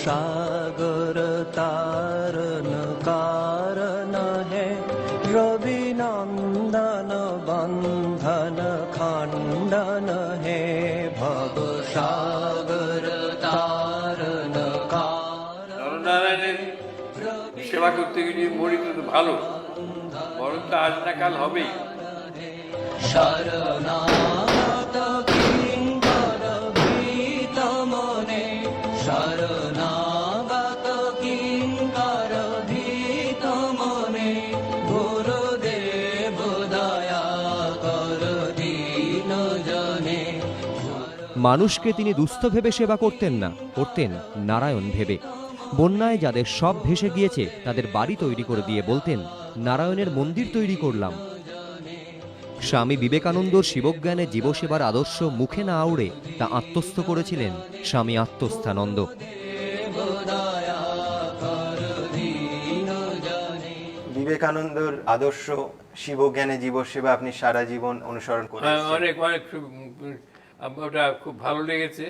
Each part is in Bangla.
सागर तारन कारण है, रवि नंदन बंधन खंडन है, भव सागर तारन कारण। নারায়ণের সেবা করতে গিয়ে মরি তো ভালো, বরং তো আজ না কাল হবেই। শরণাগত কিঙ্কর ভীত মনে, শরণাগত কিঙ্কর ভীত মনে, গুরুদেব দয়া কর দীন জনে। মানুষকে তিনি দুস্থ ভেবে সেবা করতেন না, করতেন নারায়ণ ভেবে। বন্যায় যাদের সব ভেসে গিয়েছে তাদের বাড়ি তৈরি করে দিয়ে বলতেন, নারায়ণের মন্দির তৈরি করলাম। স্বামী বিবেকানন্দর শিবজ্ঞানে জীবসেবার আদর্শ মুখে না আউড়ে তা আত্মস্থ করেছিলেন স্বামী আত্মস্থানন্দ। বিবেকানন্দর আদর্শ শিবজ্ঞানে জীবসেবা আপনি সারা জীবন অনুসরণ করেন। অনেক অনেক ওটা খুব ভালো লেগেছে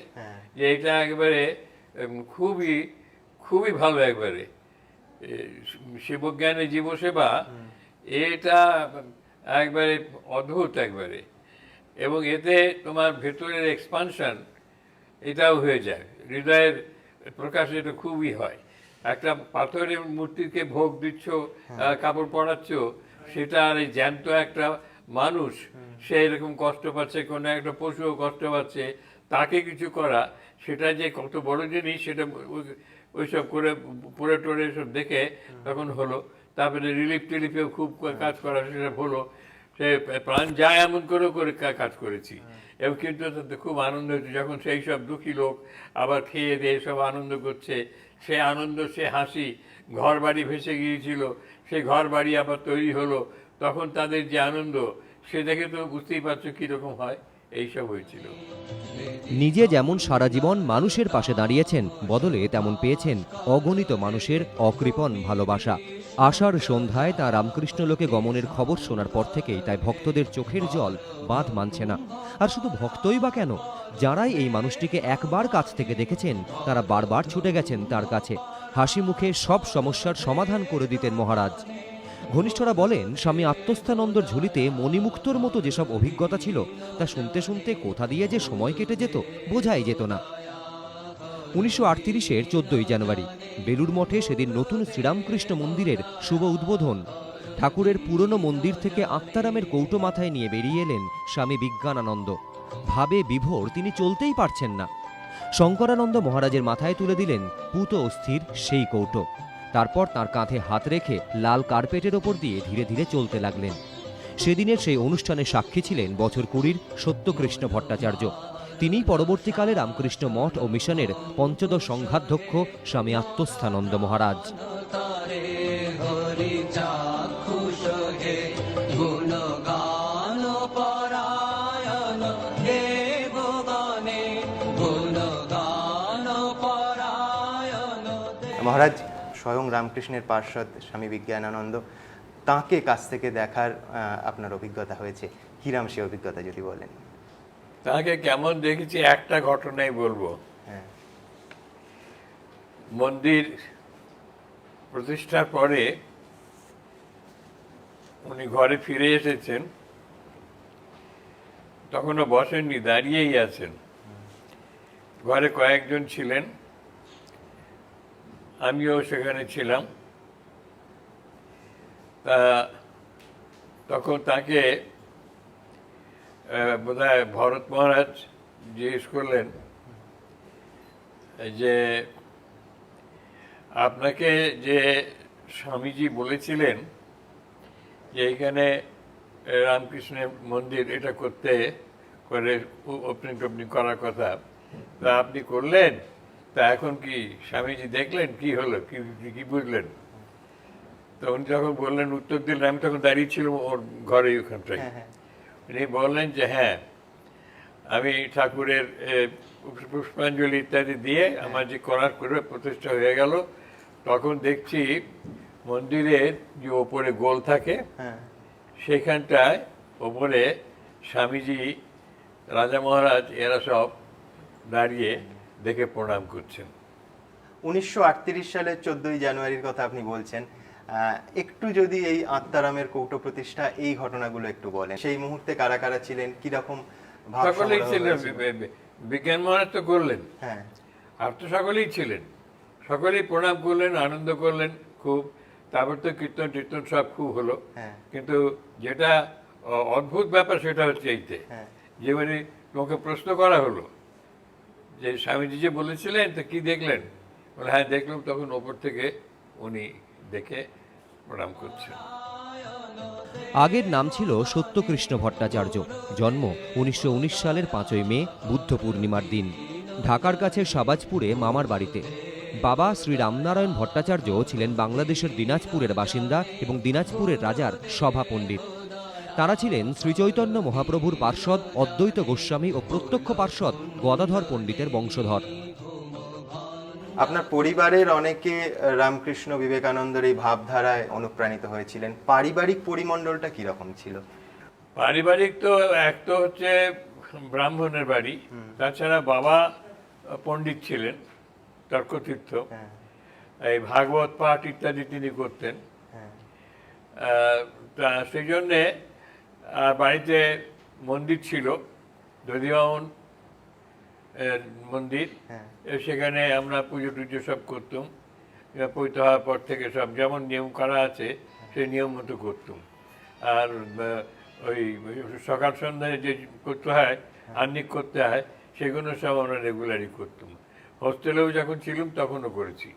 যে এটা একেবারে খুবই খুবই ভালো, একবারে শিবজ্ঞানে জীবসেবা এটা একবারে অদ্ভুত একবারে, এবং এতে তোমার ভেতরের এক্সপানশন এটাও হয়ে যায়, হৃদয়ের প্রকাশ এটা খুবই হয়। একটা পাথরের মূর্তিকে ভোগ দিচ্ছ, কাপড় পরাচ্ছ, সেটা আর এই জ্যান্ত একটা মানুষ, সে এরকম কষ্ট পাচ্ছে, কোনো একটা পশুও কষ্ট পাচ্ছে, তাকে কিছু করা, সেটা যে কত বড় জিনিস সেটা ওইসব করে পড়ে টরে এসব দেখে তখন হলো। তারপরে রিলিফ টিলিফেও খুব কাজ করা, সেটা হলো, সে প্রাণ যায় এমন করেও করে কাজ করেছি, এবং কিন্তু তাতে খুব আনন্দ হচ্ছে যখন সেই সব দুঃখী লোক আবার খেয়ে দিয়ে সব আনন্দ করছে, সে আনন্দ, সে হাসি, ঘর বাড়ি ভেসে গিয়েছিল, সেই ঘর বাড়ি আবার তৈরি হলো, তখন তাদের যে আনন্দ সে দেখে তো বুঝতেই পারছো কীরকম হয়, এইসব হয়েছিল। নিজে যেমন সারা জীবন মানুষের পাশে দাঁড়িয়েছেন, বদলে তেমন পেয়েছেন অগণিত মানুষের অকৃপণ ভালোবাসা। আষাঢ় সন্ধ্যায় তাঁর রামকৃষ্ণ লোকে গমনের খবর শোনার পর থেকেই তাই ভক্তদের চোখের জল বাঁধ মানছে না। আর শুধু ভক্তই বা কেন, যারাই এই মানুষটিকে একবার কাছ থেকে দেখেছেন তারা বারবার ছুটে গেছেন তার কাছে। হাসি মুখে সব সমস্যার সমাধান করে দিতেন মহারাজ। ঘনিষ্ঠরা বলেন, স্বামী আত্মস্থানন্দর ঝুলিতে মণিমুক্তর মতো যেসব অভিজ্ঞতা ছিল তা শুনতে শুনতে কোথা দিয়ে যে সময় কেটে যেত বোঝাই যেত না। 1938-এর 14ই জানুয়ারি বেলুড় মঠে সেদিন নতুন শ্রীরামকৃষ্ণ মন্দিরের শুভ উদ্বোধন। ঠাকুরের পুরনো মন্দির থেকে আত্মারামের কৌটো মাথায় নিয়ে বেরিয়ে এলেন স্বামী বিজ্ঞানানন্দ। ভাবে বিভোর, তিনি চলতেই পারছেন না। শঙ্করানন্দ মহারাজের মাথায় তুলে দিলেন পুত অস্থির সেই কৌটো। তারপর তার কাঁধে হাত রেখে লাল কার্পেটের ওপর দিয়ে ধীরে ধীরে চলতে লাগলেন। সেদিনের সেই অনুষ্ঠানে সাক্ষী ছিলেন বছর 20-র সত্যকৃষ্ণ ভট্টাচার্য। তিনিই পরবর্তীকালে রামকৃষ্ণ মঠ ও মিশনের পঞ্চদশ সংঘাধ্যক্ষ স্বামী আত্মস্থানন্দ মহারাজ। মহারাজ, স্বয়ং রামকৃষ্ণের পার্ষদ স্বামী বিজ্ঞানানন্দ, তাঁকে কাছ থেকে দেখার আপনার অভিজ্ঞতা হয়েছে, কিরাম সে অভিজ্ঞতা যদি বলেন। তাকে কেমন দেখেছি একটা ঘটনাই বলবো। মন্দির প্রতিষ্ঠার পরে উনি ঘরে ফিরে এসেছেন, তখনও বসেননি, দাঁড়িয়েই আছেন। ঘরে কয়েকজন ছিলেন, আমিও সেখানে ছিলাম। তা তখন তাকে বোধহয় ভরত মহারাজ জিজ্ঞেস করলেন যে, আপনাকে যে স্বামীজি বলেছিলেন যে এইখানে রামকৃষ্ণের মন্দির এটা করতে করে ওপেনিং টোপনিং করার কথা, তা আপনি করলেন, তা এখন কি স্বামীজি দেখলেন, কি হলো, কি বুঝলেন? তো উনি যখন বললেন, উত্তর দিলেন, আমি তখন দাঁড়িয়ে ছিলাম ওর ঘরে ওখানটায়। উনি বললেন যে হ্যাঁ, আমি ঠাকুরের পুষ্পাঞ্জলি ইত্যাদি দিয়ে আমার যে করার করে প্রতিষ্ঠা হয়ে গেল, তখন দেখছি মন্দিরের যে ওপরে গোল থাকে সেখানটায় ওপরে স্বামীজি, রাজা মহারাজ এরা সব দাঁড়িয়ে দেখে প্রণাম করছেন। 1938 সালের 14ই জানুয়ারির কথা আপনি বলছেন, একটু যদি এই আত্মারামের কৌটো প্রতিষ্ঠা এই ঘটনাগুলো একটু বলেন, সেই মুহূর্তে কারা কারা ছিলেন, কিরকম ভাব সকলেই সমারোহ ছিলেন, হয়েছিল? বিজ্ঞান মহারাজ তো করলেন, হ্যাঁ, আর তো সকলেই ছিলেন, সকলেই প্রণাম করলেন, আনন্দ করলেন খুব। তারপর তো কীর্তন টীর্তন সব খুব হলো। হ্যাঁ। কিন্তু যেটা অদ্ভুত ব্যাপার সেটা হচ্ছে এইতে, হ্যাঁ। যেবারে তোমাকে প্রশ্ন করা হলো যে স্বামীজি যে বলেছিলেন তো কি দেখলেন, বলে হ্যাঁ দেখলাম, তখন ওপর থেকে উনি দেখে প্রণাম করছেন। আগের নাম ছিল সত্যকৃষ্ণ ভট্টাচার্য। জন্ম 1919 সালের 5ই মে, বুদ্ধ পূর্ণিমার দিন, ঢাকার কাছে সাবাজপুরে মামার বাড়িতে। বাবা শ্রী রামনারায়ণ ভট্টাচার্য ছিলেন বাংলাদেশের দিনাজপুরের বাসিন্দা এবং দিনাজপুরের রাজার সভা পণ্ডিত। তারা ছিলেন শ্রীচৈতন্য মহাপ্রভুর পার্ষদ অদ্বৈত গোস্বামী ও প্রত্যক্ষ পার্ষদ গদাধর পণ্ডিতের বংশধর। আপনার পরিবারের অনেকে রামকৃষ্ণ বিবেকানন্দের এই ভাবধারায় অনুপ্রাণিত হয়েছিলেন। পারিবারিক পরিমণ্ডলটা কিরকম ছিল? পারিবারিক তো এক তো হচ্ছে ব্রাহ্মণের বাড়ি, তাছাড়া বাবা পণ্ডিত ছিলেন, তর্কতীর্থ, হ্যাঁ, এই ভাগবত পাঠ ইত্যাদি তিনি করতেন। হ্যাঁ, তা সেই জন্যে বাড়িতে মন্দির ছিল, দধিবামন মন্দির। হ্যাঁ। সেখানে আমরা পুজো টুজো সব করতাম, পৈতে হওয়ার পর থেকে সব যেমন নিয়ম করা আছে সেই নিয়ম মতো করতাম। আর ওই সকাল সন্ধ্যায় যে করতে হয়, আহ্নিক করতে হয়, সেগুলো সব আমরা রেগুলারই করতাম। হোস্টেলেও যখন ছিলাম তখনও করেছি,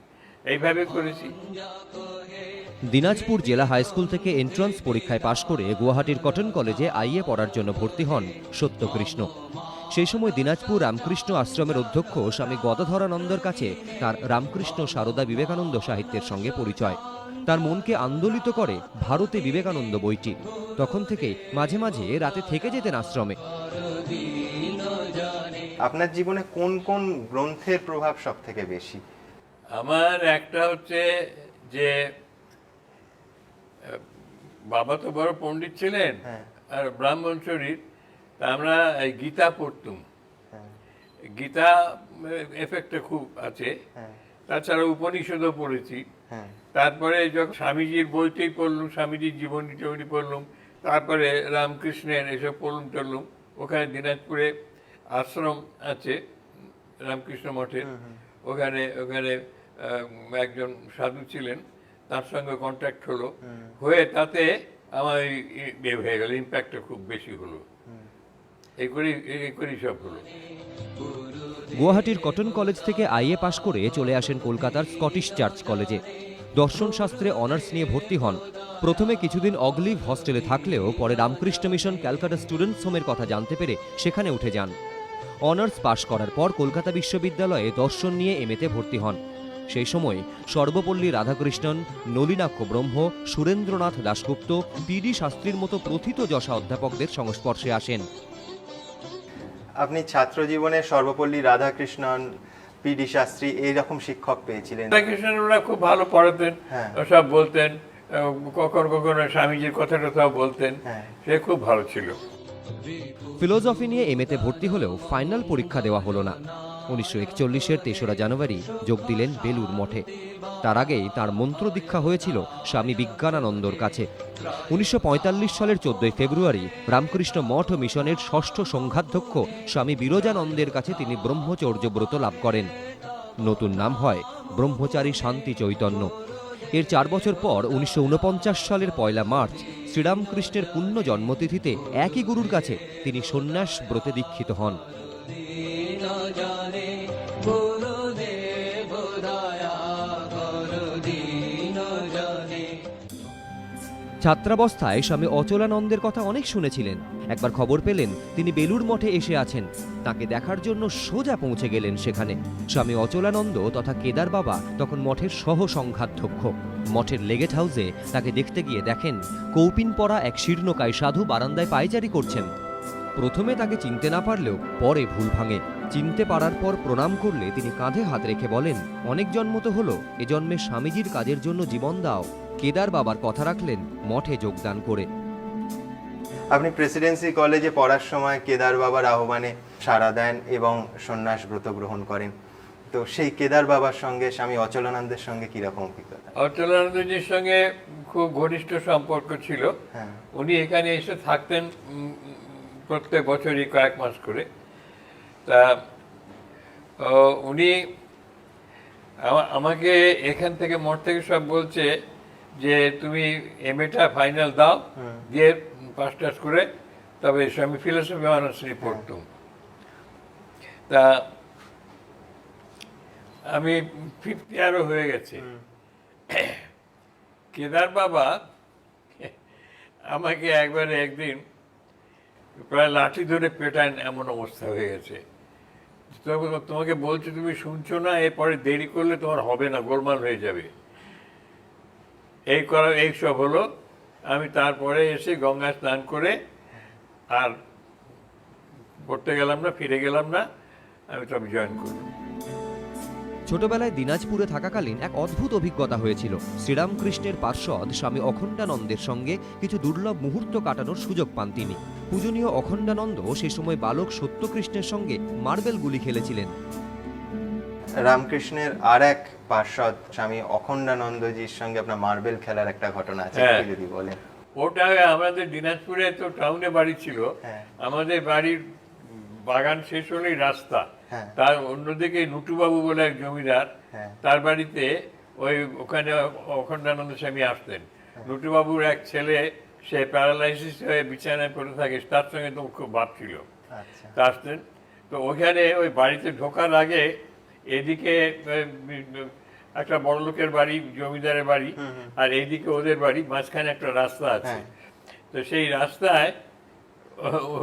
এইভাবে করেছি। দিনাজপুর জেলা হাই স্কুল থেকে এন্ট্রান্স পরীক্ষায় পাশ করে গুয়াহাটির কটন কলেজে আইএ পড়ার জন্য ভর্তি হন সত্যকৃষ্ণ। সেই সময় দিনাজপুর রামকৃষ্ণ আশ্রমের অধ্যক্ষ স্বামী গদাধরানন্দর কাছে তার রামকৃষ্ণ সারদা বিবেকানন্দ সাহিত্যের সঙ্গে পরিচয়। তার মনকে আন্দোলিত করে ভারতে বিবেকানন্দ বইটি। তখন থেকে মাঝে মাঝে রাতে থেকে যেতেন আশ্রমে। আপনার জীবনে কোন কোন গ্রন্থের প্রভাব সব থেকে বেশি? আমার একটা হচ্ছে যে বাবা তো বড় পণ্ডিত ছিলেন, হ্যাঁ। আর ব্রাহ্মণ শরীর, তা আমরা এই গীতা পড়তুম। হ্যাঁ, গীতা এফেক্টটা খুব আছে, হ্যাঁ, তাছাড়া উপনিষদও পড়েছি। হ্যাঁ, তারপরে যখন স্বামীজির বইতেই পড়লুম, স্বামীজির জীবনী টিবনী পড়লুম, তারপরে রামকৃষ্ণের এসব পড়লুম টড়লুম। ওখানে দিনাজপুরে আশ্রম আছে রামকৃষ্ণ মঠের, ওখানে ওখানে একজন সাধু ছিলেন, তার সঙ্গে কন্ট্যাক্ট হলো, হয়ে তাতে আমার হয়ে গেল, ইম্প্যাক্টটা খুব বেশি হলো। এই করেই সব হলো। গুয়াহাটির কটন কলেজ থেকে আইএ পাশ করে চলে আসেন কলকাতার স্কটিশ চার্চ কলেজে। দর্শন শাস্ত্রে অনার্স নিয়ে ভর্তি হন। প্রথমে কিছুদিন অগলিভ হস্টেলে থাকলেও পরে রামকৃষ্ণ মিশন ক্যালকাটা স্টুডেন্টস হোমের কথা জানতে পেরে সেখানে উঠে যান। অনার্স পাশ করার পর কলকাতা বিশ্ববিদ্যালয়ে দর্শন নিয়ে এমএতে ভর্তি হন। সেই সময় সর্বপল্লী রাধাকৃষ্ণন, নলিনাক্ষ ব্রহ্ম, সুরেন্দ্রনাথ দাশগুপ্ত, পিডি শাস্ত্রীর মতো প্রথিতযশা অধ্যাপকদের সংস্পর্শে আসেন। আপনি ছাত্র জীবনে সর্বপল্লী রাধাকৃষ্ণন, পিডি শাস্ত্রী এইরকম শিক্ষক পেয়েছিলেন? রাধাকৃষ্ণন ওরা খুব ভালো পড়াতেন, হ্যাঁ। সব বলতেন, কখনো কখনো স্বামীজির কথা টথাও বলতেন। হ্যাঁ। সে খুব ভালো ছিল। ফিলোসফি নিয়ে এমএতে ভর্তি হলেও ফাইনাল পরীক্ষা দেওয়া হলো না। 1941-এর 3রা জানুয়ারি যোগ দিলেন বেলুর মঠে। তার আগেই তার মন্ত্র দীক্ষা হয়েছিল স্বামী বিজ্ঞানানন্দর কাছে। 1945 সালের 14ই ফেব্রুয়ারি রামকৃষ্ণ মঠ ও মিশনের ষষ্ঠ সংঘাধ্যক্ষ স্বামী বিরজানন্দের কাছে তিনি ব্রহ্মচর্য ব্রত লাভ করেন। নতুন নাম হয় ব্রহ্মচারী শান্তি চৈতন্য। এর 4 বছর পর 1949 সালের 1 মার্চ শ্রীরামকৃষ্ণের পুণ্য জন্মতিথিতে একই গুরুর কাছে তিনি সন্ন্যাস ব্রতে দীক্ষিত হন। ছাত্রাবস্থায় স্বামী অচলানন্দের কথা অনেক শুনেছিলেন। একবার খবর পেলেন তিনি বেলুর মঠে এসে আছেন। তাকে দেখার জন্য সোজা পৌঁছে গেলেন সেখানে। স্বামী অচলানন্দ তথা কেদার বাবা তখন মঠের সহ সংঘাধ্যক্ষ। মঠের লেগেট হাউসে তাকে দেখতে গিয়ে দেখেন কৌপিন পরা এক শীর্ণকায় সাধু বারান্দায় পায়চারি করছেন। প্রথমে তাকে চিনতে না পারলেও পরে ভুল ভাঙে। চিনতে পারার পর প্রণাম করলে তিনি কাঁধে হাত রেখে বলেন, অনেক জন্ম তো হলো, এ জন্মে স্বামীজির কাজের জন্য জীবন দাও। কেদার বাবার কথা রাখলেন মঠে যোগদান করে। আপনি প্রেসিডেন্সি কলেজে পড়ার সময় কেদার বাবার আহ্বানে সাড়া দেন এবং সন্ন্যাস ব্রত গ্রহণ করেন। তো সেই কেদার বাবার সঙ্গে স্বামী অচলানন্দের সঙ্গে কিরকম অভিজ্ঞতা? অচলানন্দজির সঙ্গে খুব ঘনিষ্ঠ সম্পর্ক ছিল। হ্যাঁ। উনি এখানে এসে থাকতেন প্রত্যেক বছরই কয়েক মাস করে। তা উনি আমাকে এখান থেকে মঠ থেকে সব বলছে যে তুমি এমএটা ফাইনাল দাও, দিয়ে পাস টাস করে তবে আমি ফিলোসফি অনার্স নিয়ে পড়তাম। তা আমি 5th ইয়ারও হয়ে গেছে। কেদার বাবা আমাকে একদিন প্রায় লাঠি ধরে পেটান, এমন অবস্থা হয়ে গেছে। তোমাকে বলছি তুমি শুনছো না, এরপরে দেরি করলে তোমার হবে না, গোলমাল হয়ে যাবে। এই সব হলো। আমি তারপরে এসে গঙ্গা স্নান করে আর পড়তে গেলাম না, ফিরে গেলাম না, আমি তবে জয়েন করলাম। ছোটবেলায় দিনাজপুরে থাকাকালীন এক অদ্ভুত অভিজ্ঞতা হয়েছিল। শ্রীরামকৃষ্ণের পার্ষদ স্বামী অখণ্ডানন্দের সঙ্গে কিছু দুর্লভ মুহূর্ত কাটানোর সুযোগ পান তিনি। পূজনীয় অখণ্ডানন্দ সে সময় বালক সত্যকৃষ্ণের সঙ্গে মার্বেল গুলি খেলেছিলেন। রামকৃষ্ণের আর এক পার্ষদ স্বামী অখণ্ডানন্দজির সঙ্গে আপনার মার্বেল খেলার একটা ঘটনা আছে, একটু যদি বলেন। ওটা আমাদের দিনাজপুরে তো টাউনে বাড়ি ছিল। আমাদের বাড়ির বাগান শেষ হলেই রাস্তা, তার অন্যদিকে নুটুবাবু বলে এক জমিদার, তার বাড়িতে ওখানে অখণ্ডানন্দ স্বামী আসতেন। নুটুবাবুর এক ছেলে, সে প্যারালাইসিস হয়ে বিছানায় পড়ে থাকে, তার সঙ্গে তো খুব ভাব ছিল, তা আসতেন। তো ওখানে ওই বাড়িতে ঢোকার আগে এদিকে একটা বড় লোকের বাড়ি, জমিদারের বাড়ি, আর এইদিকে ওদের বাড়ি, মাঝখানে একটা রাস্তা আছে। তো সেই রাস্তায়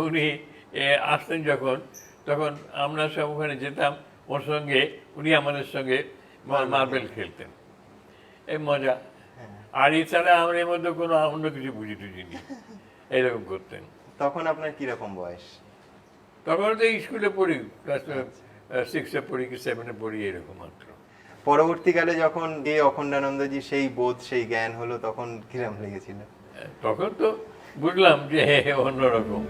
উনি আসতেন যখন, তখন আমরা সব ওখানে যেতাম ওর সঙ্গে, উনি আমাদের সঙ্গে মার্বেল খেলতেন। এই মজা। আর এছাড়া আমরা এর মধ্যে কোনো অন্য কিছু বুঝি টুঝিনি, এইরকম করতেন। তখন আপনার কিরকম বয়স? তখন তো স্কুলে পড়ি, ক্লাস 6-এ পড়ি কি 7-এ পড়ি, এরকম মাত্র। পরবর্তীকালে যখন অখণ্ডানন্দজি সেই বোধ, সেই জ্ঞান হলো, তখন কিরম লেগেছিল? তখন তো বুঝলাম যে অন্যরকম।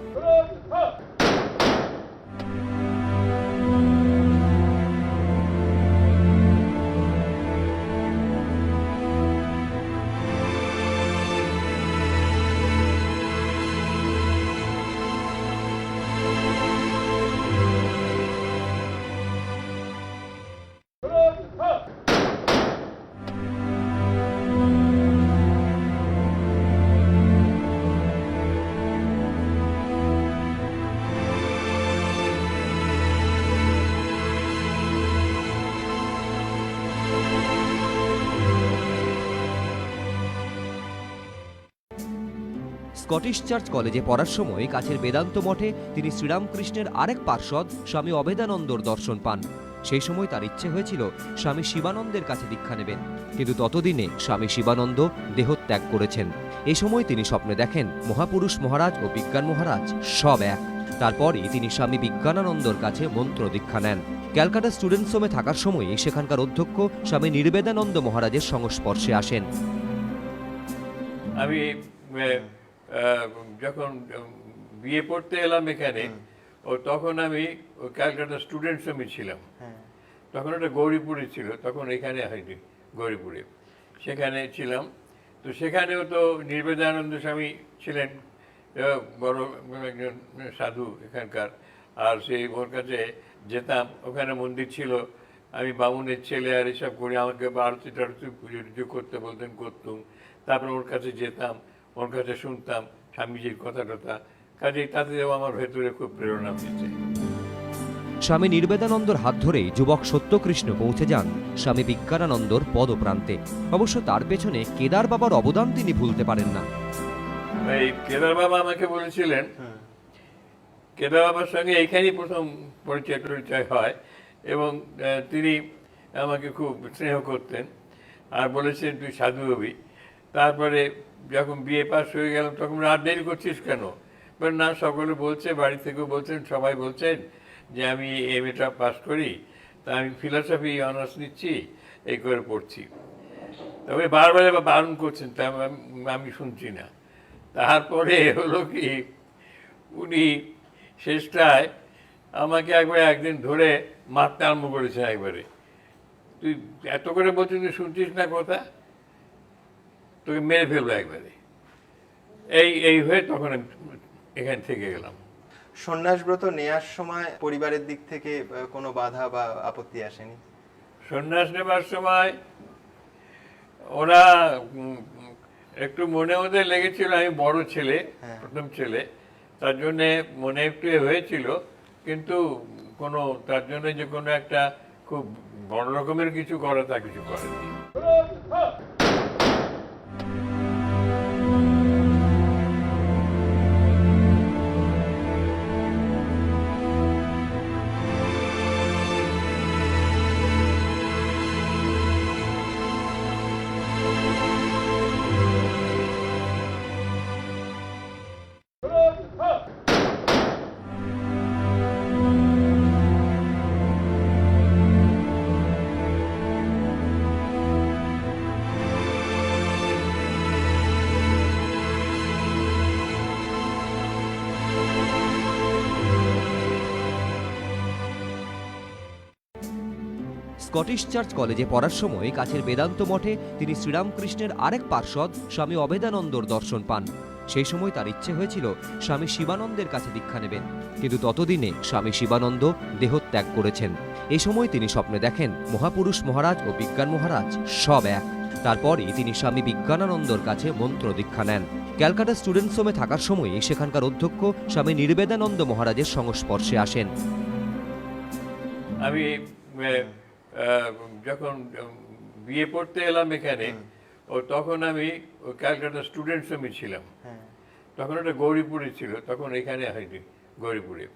স্কটিশ চার্চ কলেজে পড়ার সময় কাছের বেদান্ত মঠে তিনি শ্রীরামকৃষ্ণের আরেক পার্ষদ স্বামী অভেদানন্দর দর্শন পান। সেই সময় তার ইচ্ছে হয়েছিল স্বামী শিবানন্দের কাছে দীক্ষা নেবেন, কিন্তু ততদিনে স্বামী শিবানন্দ দেহত্যাগ করেছেন। এই সময় তিনি স্বপ্নে দেখেন মহাপুরুষ মহারাজ ও বিজ্ঞান মহারাজ সব এক। তারপরই তিনি স্বামী বিজ্ঞানানন্দর কাছে মন্ত্র দীক্ষা নেন। ক্যালকাটা স্টুডেন্টস হোমে থাকার সময় সেখানকার অধ্যক্ষ স্বামী নির্বেদানন্দ মহারাজের সংস্পর্শে আসেন। আমি যখন বিয়ে পড়তে এলাম এখানে, তখন আমি ক্যালকাটা স্টুডেন্টস হোমে ছিলাম। তখন ওটা গৌরীপুরে ছিল, তখন এখানে হয়নি, গৌরীপুরে সেখানে ছিলাম। তো সেখানেও তো নির্বেদানন্দ স্বামী ছিলেন, বড় একজন সাধু এখানকার। আর সেই ওর কাছে যেতাম, ওখানে মন্দির ছিল, আমি বামুনের ছেলে আর এসব করে আমাকে আরতি টারতি পুজো টুজো করতে বলতেন, করতুম। তারপরে ওর কাছে যেতাম, ওর কাছে শুনতাম স্বামীজির কথা টথা, কাজেই তাতেও আমার ভেতরে খুব প্রেরণা পেয়েছে। স্বামী নির্বেদানন্দর হাত ধরেই যুবক সত্যকৃষ্ণ পৌঁছে যান স্বামী বিজ্ঞানানন্দর পদপ্রান্তে। অবশ্য তার পেছনে কেদার বাবার অবদান তিনি ভুলতে পারেন না। এই কেদার বাবা আমাকে বলেছিলেন, কেদার বাবার সঙ্গে এইখানেই প্রথম পরিচয় হয়, এবং তিনি আমাকে খুব স্নেহ করতেন আর বলেছেন তুই সাধু হবি। তারপরে যখন বিয়ে পাস হয়ে গেলাম, তখন আর দেরি করছিস কেন? না, সকলে বলছে, বাড়ি থেকেও বলছেন, সবাই বলছেন যে আমি এমএটা পাস করি, তা আমি ফিলোসফি অনার্স নিচ্ছি, এই করে পড়ছি। তবে বারবার বারণ করছেন, তা আমি শুনছি না। তারপরে হলো কি, উনি শেষটায় আমাকে একদিন ধরে মারতে আরম্ভ করেছেন একবারে, তুই এত করে বলছিস, তুই শুনছিস না কথা, তোকে মেরে ফেলবো একবারে। এই হয়ে তখন আমি এখান থেকে গেলাম। সন্ন্যাসব্রত নেয়ার সময় পরিবারের দিক থেকে কোনো বাধা বা আপত্তি আসেনি? সন্ন্যাস নেবার সময় ওরা একটু মনে ওদের লেগেছিল, আমি বড় ছেলে, প্রথম ছেলে, তার জন্যে মনে একটু হয়েছিল, কিন্তু কোনো তার জন্য যে কোনো একটা খুব বড় রকমের কিছু করা তা কিছু করেনি। স্কটিশ চার্চ কলেজে পড়ার সময় কাছের বেদান্ত মঠে তিনি শ্রীরামকৃষ্ণের আরেক পার্ষদ স্বামী অভেদানন্দর দর্শন পান। সেই সময় তার ইচ্ছে হয়েছিল স্বামী শিবানন্দের কাছে দীক্ষা নেবেন, কিন্তু ততদিনে স্বামী শিবানন্দ দেহত্যাগ করেছেন। এই সময় তিনি স্বপ্নে দেখেন মহাপুরুষ মহারাজ ও বিজ্ঞান মহারাজ সব এক। তারপরই তিনি স্বামী বিজ্ঞানানন্দর কাছে মন্ত্র দীক্ষা নেন। ক্যালকাটা স্টুডেন্টস হোমে থাকার সময় সেখানকার অধ্যক্ষ স্বামী নির্বেদানন্দ মহারাজের সংস্পর্শে আসেন। আমি যখন বিয়ে পড়তে এলাম এখানে, তখন আমি ক্যালকাটা স্টুডেন্টস হোমে ছিলাম। তখন ওটা গৌরীপুরে ছিল, তখন এখানে হয়নি, গৌরীপুরে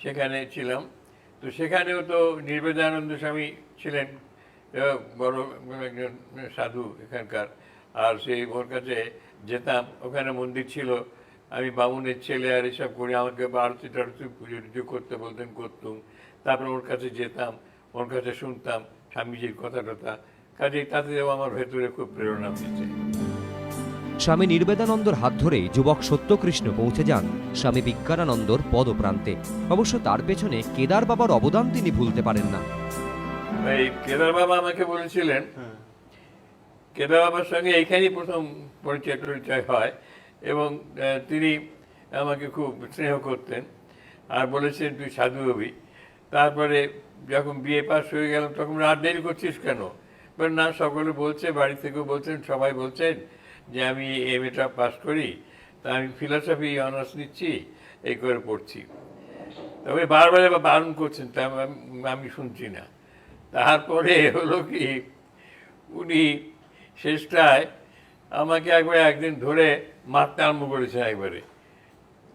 সেখানে ছিলাম। তো সেখানেও তো নির্বেদানন্দ স্বামী ছিলেন, বড় একজন সাধু এখানকার। আর সেই ওর কাছে যেতাম, ওখানে মন্দির ছিল, আমি বামুনের ছেলে আর এসব করি, আমাকে আরতি টারতি পুজো টুজো করতে বলতেন, করতুম। তারপর ওর কাছে যেতাম, ওর কাছে শুনতাম স্বামীজির কথা টথা, কাজেই তাতেও আমার ভেতরে খুব প্রেরণা দিচ্ছে। স্বামী নির্বেদানন্দর হাত ধরেই যুবক সত্যকৃষ্ণ পৌঁছে যান স্বামী বিজ্ঞানানন্দর পদপ্রান্তে। অবশ্য তার পেছনে কেদার বাবার অবদান তিনি ভুলতে পারেন না। এই কেদার বাবা আমাকে বলেছিলেন, কেদার বাবার সঙ্গে এইখানেই প্রথম পরিচয় হয়, এবং তিনি আমাকে খুব স্নেহ করতেন আর বলেছেন তুই সাধু হবি। তারপরে যখন বিয়ে পাস হয়ে গেলাম, তখন আর দেরি করছিস কেন? না, সকলে বলছে, বাড়ি থেকেও বলছেন, সবাই বলছেন যে আমি এমএটা পাস করি, তা আমি ফিলসফি অনার্স নিচ্ছি, এই করে পড়ছি। তবে বারবার বারণ করছেন, তা আমি শুনছি না। তারপরে হলো কি, উনি শেষটায় আমাকে একদিন ধরে মারতে আরম্ভ করেছেন একবারে,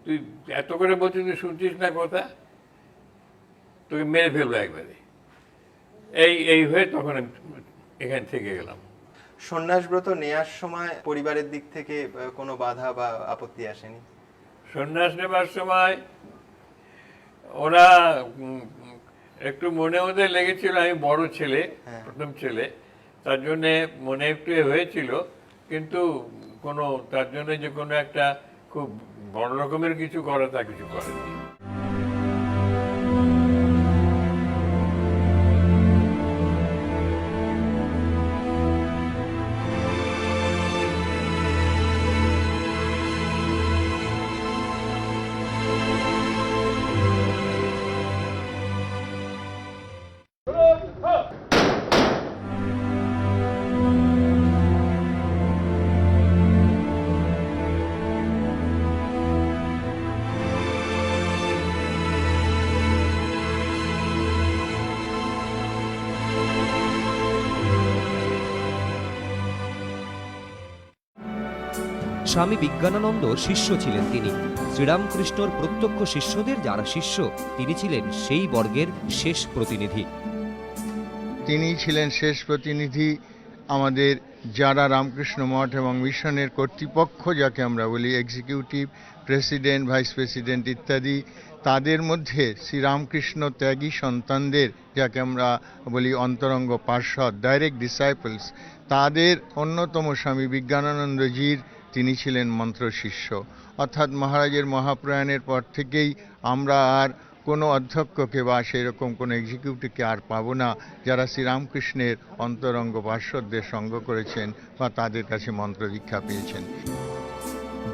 তুই এত করে বলছিস, তুই শুনছিস না কথা, তোকে মেরে ফেলবো একবারে। এই হয়ে তখন আমি এখান থেকে গেলাম। সন্ন্যাসব্রত নেয়ার সময় পরিবারের দিক থেকে কোনো বাধা বা আপত্তি আসেনি? সন্ন্যাস নেবার সময় ওরা একটু মনে ওদের লেগেছিল, আমি বড় ছেলে, প্রথম ছেলে, তার জন্যে মনে একটু হয়েছিল, কিন্তু কোনো তার জন্য যে কোনো একটা খুব বড় রকমের কিছু করা তা কিছু করেনি। স্বামী বিজ্ঞানানন্দর শিষ্য ছিলেন তিনি। শ্রীরামকৃষ্ণর প্রত্যক্ষ শিষ্যদের যারা শিষ্য, তিনি ছিলেন সেই বর্গের শেষ প্রতিনিধি। তিনি ছিলেন শেষ প্রতিনিধি আমাদের যারা রামকৃষ্ণ মঠ এবং মিশনের কর্তৃপক্ষ, যাকে আমরা বলি এক্সিকিউটিভ, প্রেসিডেন্ট, ভাইস প্রেসিডেন্ট ইত্যাদি, তাদের মধ্যে শ্রীরামকৃষ্ণ ত্যাগী সন্তানদের, যাকে আমরা বলি অন্তরঙ্গ পার্ষদ, ডাইরেক্ট ডিসাইপলস, তাদের অন্যতম স্বামী বিজ্ঞানানন্দজির তিনি ছিলেন মন্ত্র শিষ্য। অর্থাৎ মহারাজের মহাপ্রয়াণের পর থেকেই আমরা আর কোনো অধ্যক্ষকে বা সেরকম কোনো এক্সিকিউটিভকে আর পাবো না যারা শ্রীরামকৃষ্ণের অন্তরঙ্গ পার্শ্বদের সঙ্গ করেছেন বা তাদের কাছে মন্ত্র দীক্ষা পেয়েছেন।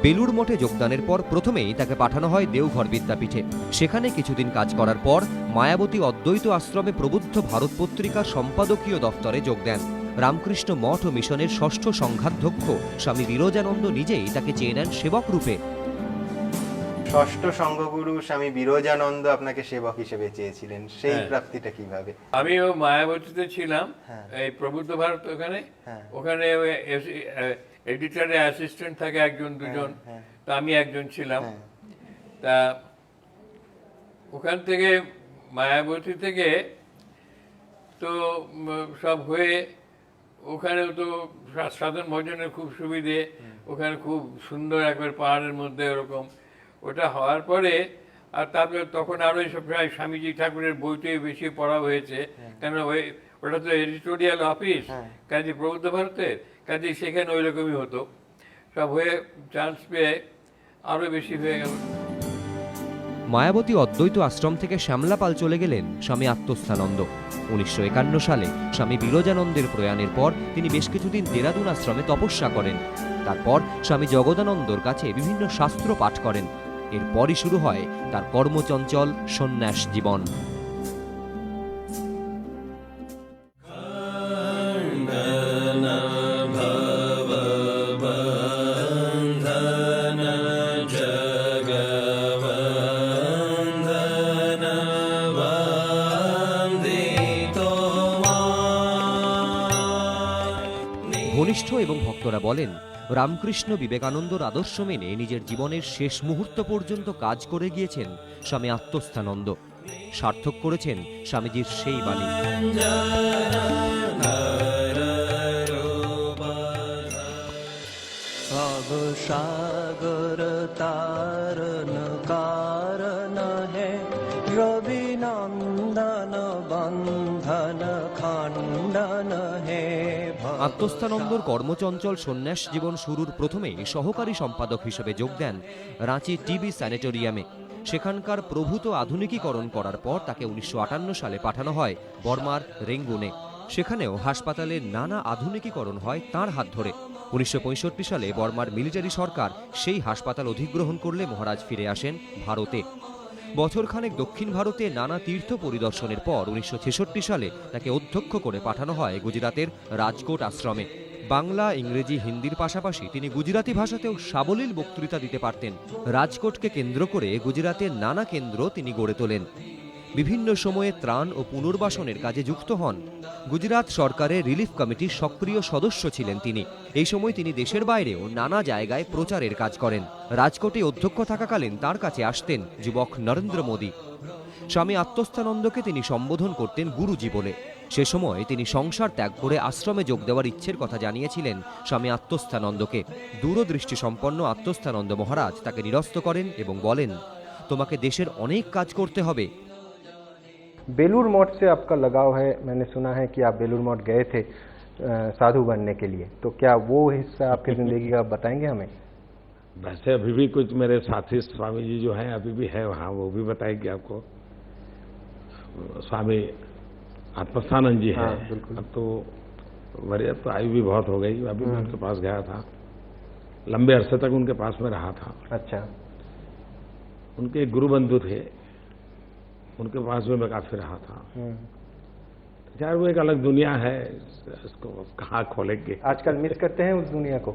বেলুড় মঠে যোগদানের পর প্রথমেই তাকে পাঠানো হয় দেওঘর বিদ্যাপীঠে। সেখানে কিছুদিন কাজ করার পর মায়াবতী অদ্বৈত আশ্রমে প্রবুদ্ধ ভারত পত্রিকার সম্পাদকীয় দফতরে যোগ দেন। রামকৃষ্ণ মঠ ও মিশনের ষষ্ঠ সংঘাধ্যক্ষ স্বামী বিরজানন্দ নিজেই তাকে চেয়ে নেন সেবক রূপে। ষষ্ঠ সংঘগুরু স্বামী বিরজানন্দ আপনাকে সেবক হিসেবে চেয়েছিলেন, সেই হ্যাঁ। প্রাপ্তিটা কিভাবে? আমিও মায়াবতীতে ছিলাম, হ্যাঁ। এই প্রবুদ্ধ ভারত ওখানে, হ্যাঁ। ওখানে এডিটরের অ্যাসিস্ট্যান্ট থাকে একজন দুজন, হ্যাঁ। তো আমি একজন ছিলাম। হ্যাঁ। তা ওখান থেকে মায়াবতী থেকে তো সব হয়ে ওখানেও তো সাধন ভজনের খুব সুবিধে, ওখানে খুব সুন্দর একবার পাহাড়ের মধ্যে ওরকম। ওটা হওয়ার পরে আর তারপরে তখন আরো এইসব প্রায় স্বামীজি ঠাকুরের বইটাই বেশি পড়া হয়েছে, কেন ওটা তো এডিটোরিয়াল অফিস কাজে প্রবুদ্ধ ভারতের, কাজে সেখানে ওই রকমই হতো। সব হয়ে চান্স পেয়ে আরো বেশি হয়ে গেল। মায়াবতী অদ্বৈত আশ্রম থেকে শ্যামলাপাল চলে গেলেন স্বামী আত্মস্থানন্দ। 1951 সালে স্বামী বিরজানন্দের প্রয়াণের পর তিনি বেশ কিছুদিন দেরাদুন আশ্রমে তপস্যা করেন। তারপর স্বামী জগদানন্দর কাছে বিভিন্ন শাস্ত্র পাঠ করেন। এরপরই শুরু হয় তার কর্মচঞ্চল সন্ন্যাস জীবন। ঘনিষ্ঠ এবং ভক্তরা বলেন, রামকৃষ্ণ বিবেকানন্দর আদর্শ মেনে নিজের জীবনের শেষ মুহূর্ত পর্যন্ত কাজ করে গিয়েছেন স্বামী আত্মস্থানন্দ। সার্থক করেছেন স্বামীজির সেই বাণী। सब सागर तारन कारण है, रवि नंदन बंधन खंडन है। আত্মস্থানন্দর কর্মচঞ্চল সন্ন্যাস জীবন শুরুর প্রথমেই সহকারী সম্পাদক হিসেবে যোগ দেন রাঁচি টিবি স্যানিটোরিয়ামে। সেখানকার প্রভূত আধুনিকীকরণ করার পর তাকে 1958 সালে পাঠানো হয় বর্মার রেঙ্গুনে। সেখানেও হাসপাতালের নানা আধুনিকীকরণ হয় তাঁর হাত ধরে। 1965 সালে বর্মার মিলিটারি সরকার সেই হাসপাতাল অধিগ্রহণ করলে মহারাজ ফিরে আসেন ভারতে। বছরখানেক দক্ষিণ ভারতে নানা তীর্থ পরিদর্শনের পর 1966 সালে তাকে অধ্যক্ষ করে পাঠানো হয় গুজরাতের রাজকোট আশ্রমে। বাংলা, ইংরেজি, হিন্দির পাশাপাশি তিনি গুজরাতি ভাষাতেও সাবলীল বক্তৃতা দিতে পারতেন। রাজকোটকে কেন্দ্র করে গুজরাতের নানা কেন্দ্র তিনি গড়ে তোলেন। বিভিন্ন সময়ে ত্রাণ ও পুনর্বাসনের কাজে যুক্ত হন। গুজরাট সরকারের রিলিফ কমিটির সক্রিয় সদস্য ছিলেন তিনি। এই সময় তিনি দেশের বাইরেও নানা জায়গায় প্রচারের কাজ করেন। রাজকোটে অধ্যক্ষ থাকাকালীন তার কাছে আসতেন যুবক নরেন্দ্র মোদী। স্বামী আত্মস্থানন্দকে তিনি সম্বোধন করতেন গুরুজি বলে। সে সময় তিনি সংসার ত্যাগ করে আশ্রমে যোগ দেওয়ার ইচ্ছের কথা জানিয়েছিলেন স্বামী আত্মস্থানন্দকে। দূরদৃষ্টি সম্পন্ন আত্মস্থানন্দ মহারাজ তাকে নিরস্ত করেন এবং বলেন, তোমাকে দেশের অনেক কাজ করতে হবে। बेलूर मठ से आपका लगाव है, मैंने सुना है कि आप बेलूर मठ गए थे साधु बनने के लिए, तो क्या वो हिस्सा आपकी जिंदगी का बताएंगे हमें? वैसे अभी भी कुछ मेरे साथी स्वामी जी जो हैं अभी भी है वहाँ, वो भी बताएंगे आपको। स्वामी आत्मस्थानंद जी हैं, अब तो वरियत तो आयु भी बहुत हो गई, अभी मैं उनके पास गया था, लंबे अरसे तक उनके पास में रहा था। अच्छा। उनके एक गुरु बंधु थे, उनके पास में मैं काफी रहा था। यार वो एक अलग दुनिया है, इसको कहाँ खोलेंगे। आजकल मिस करते हैं उस दुनिया को?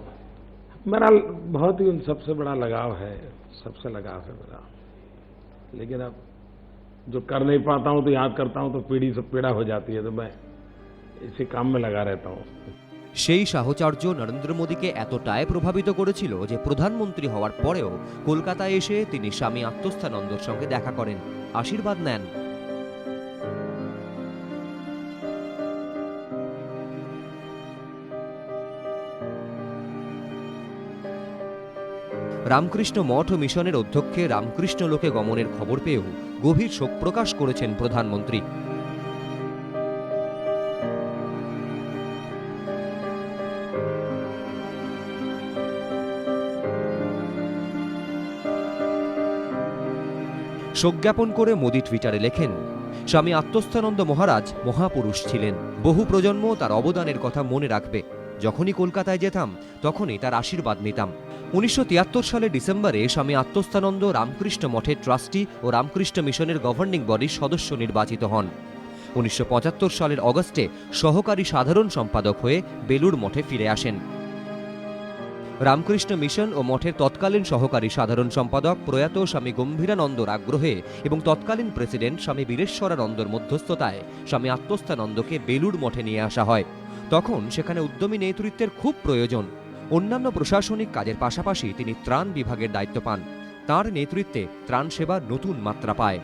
मेरा बहुत ही उन सबसे बड़ा लगाव है, सबसे लगाव है मेरा। लेकिन अब जो कर नहीं पाता हूँ तो याद करता हूँ तो पीढ़ी से पीड़ा हो जाती है, तो मैं इसी काम में लगा रहता हूँ। সেই সাহচর্য নরেন্দ্র মোদীকে এতটাই প্রভাবিত করেছিল যে প্রধানমন্ত্রী হওয়ার পরেও কলকাতায় এসে তিনি স্বামী আত্মস্থানন্দর সঙ্গে দেখা করেন, আশীর্বাদ নেন। রামকৃষ্ণ মঠ ও মিশনের অধ্যক্ষে রামকৃষ্ণ লোকে গমনের খবর পেয়েও গভীর শোক প্রকাশ করেছেন প্রধানমন্ত্রী। শোকজ্ঞাপন করে মোদি টুইটারে লেখেন, স্বামী আত্মস্থানন্দ মহারাজ মহাপুরুষ ছিলেন, বহু প্রজন্ম তার অবদানের কথা মনে রাখবে। যখনই কলকাতায় যেতাম তখনই তার আশীর্বাদ নিতাম। 1973 সালের ডিসেম্বরে স্বামী আত্মস্থানন্দ রামকৃষ্ণ মঠের ট্রাস্টি ও রামকৃষ্ণ মিশনের গভর্নিং বডির সদস্য নির্বাচিত হন। 1975 সালের অগস্টে সহকারী সাধারণ সম্পাদক হয়ে বেলুড় মঠে ফিরে আসেন। রামকৃষ্ণ মিশন ও মঠের তৎকালীন সহকারী সাধারণ সম্পাদক প্রয়াত স্বামী গম্ভীরানন্দর আগ্রহে এবং তৎকালীন প্রেসিডেন্ট স্বামী বীরেশ্বরানন্দর মধ্যস্থতায় স্বামী আত্মস্থানন্দকে বেলুড় মঠে নিয়ে আসা হয়। তখন সেখানে উদ্যমী নেতৃত্বের খুব প্রয়োজন। অন্যান্য প্রশাসনিক কাজের পাশাপাশি তিনি ত্রাণ বিভাগের দায়িত্ব পান। তাঁর নেতৃত্বে ত্রাণ সেবা নতুন মাত্রা পায়।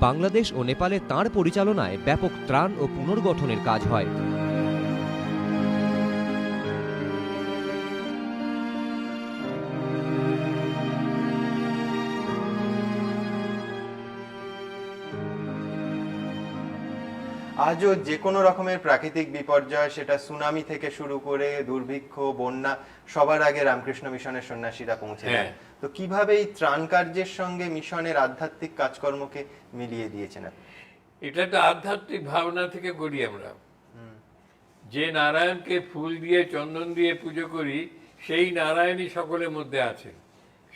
বাংলাদেশ ও নেপালে তাঁর পরিচালনায় ব্যাপক ত্রাণ ও পুনর্গঠনের কাজ হয়। আজও যে কোনো রকমের প্রাকৃতিক বিপর্যয়, সেটা সুনামি থেকে শুরু করে দুর্ভিক্ষ, বন্যা, সবার আগে রামকৃষ্ণ মিশনের সন্ন্যাসীরা পৌঁছে যায়। তো কিভাবে এই ত্রাণ কার্যের সঙ্গে মিশনের আধ্যাত্মিক কাজকর্মকে মিলিয়ে দিয়েছেন আপনি? এটা তো আধ্যাত্মিক ভাবনা থেকে করি আমরা। যে নারায়ণকে ফুল দিয়ে চন্দন দিয়ে পুজো করি, সেই নারায়ণই সকলের মধ্যে আছেন।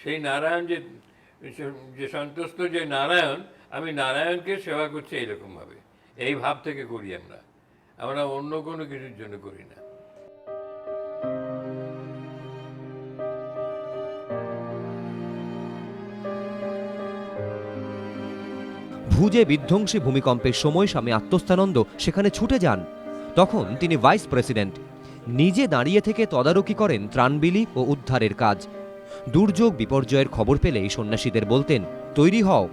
সেই নারায়ণ যে সন্তুষ্ট যে নারায়ণ, আমি নারায়ণকে সেবা করছি এইরকম ভাবে, এই ভাব থেকে করি আমরা। আমরা অন্য কোনো কিছুর জন্য করি না। ভুজে বিধ্বংসী ভূমিকম্পের সময় স্বামী আত্মস্থানন্দ সেখানে ছুটে যান। তখন তিনি ভাইস প্রেসিডেন্ট, নিজে দাঁড়িয়ে থেকে তদারকি করেন ত্রাণবিলি ও উদ্ধারের কাজ। দুর্যোগ বিপর্যয়ের খবর পেলেই সন্ন্যাসীদের বলতেন, তৈরি হও।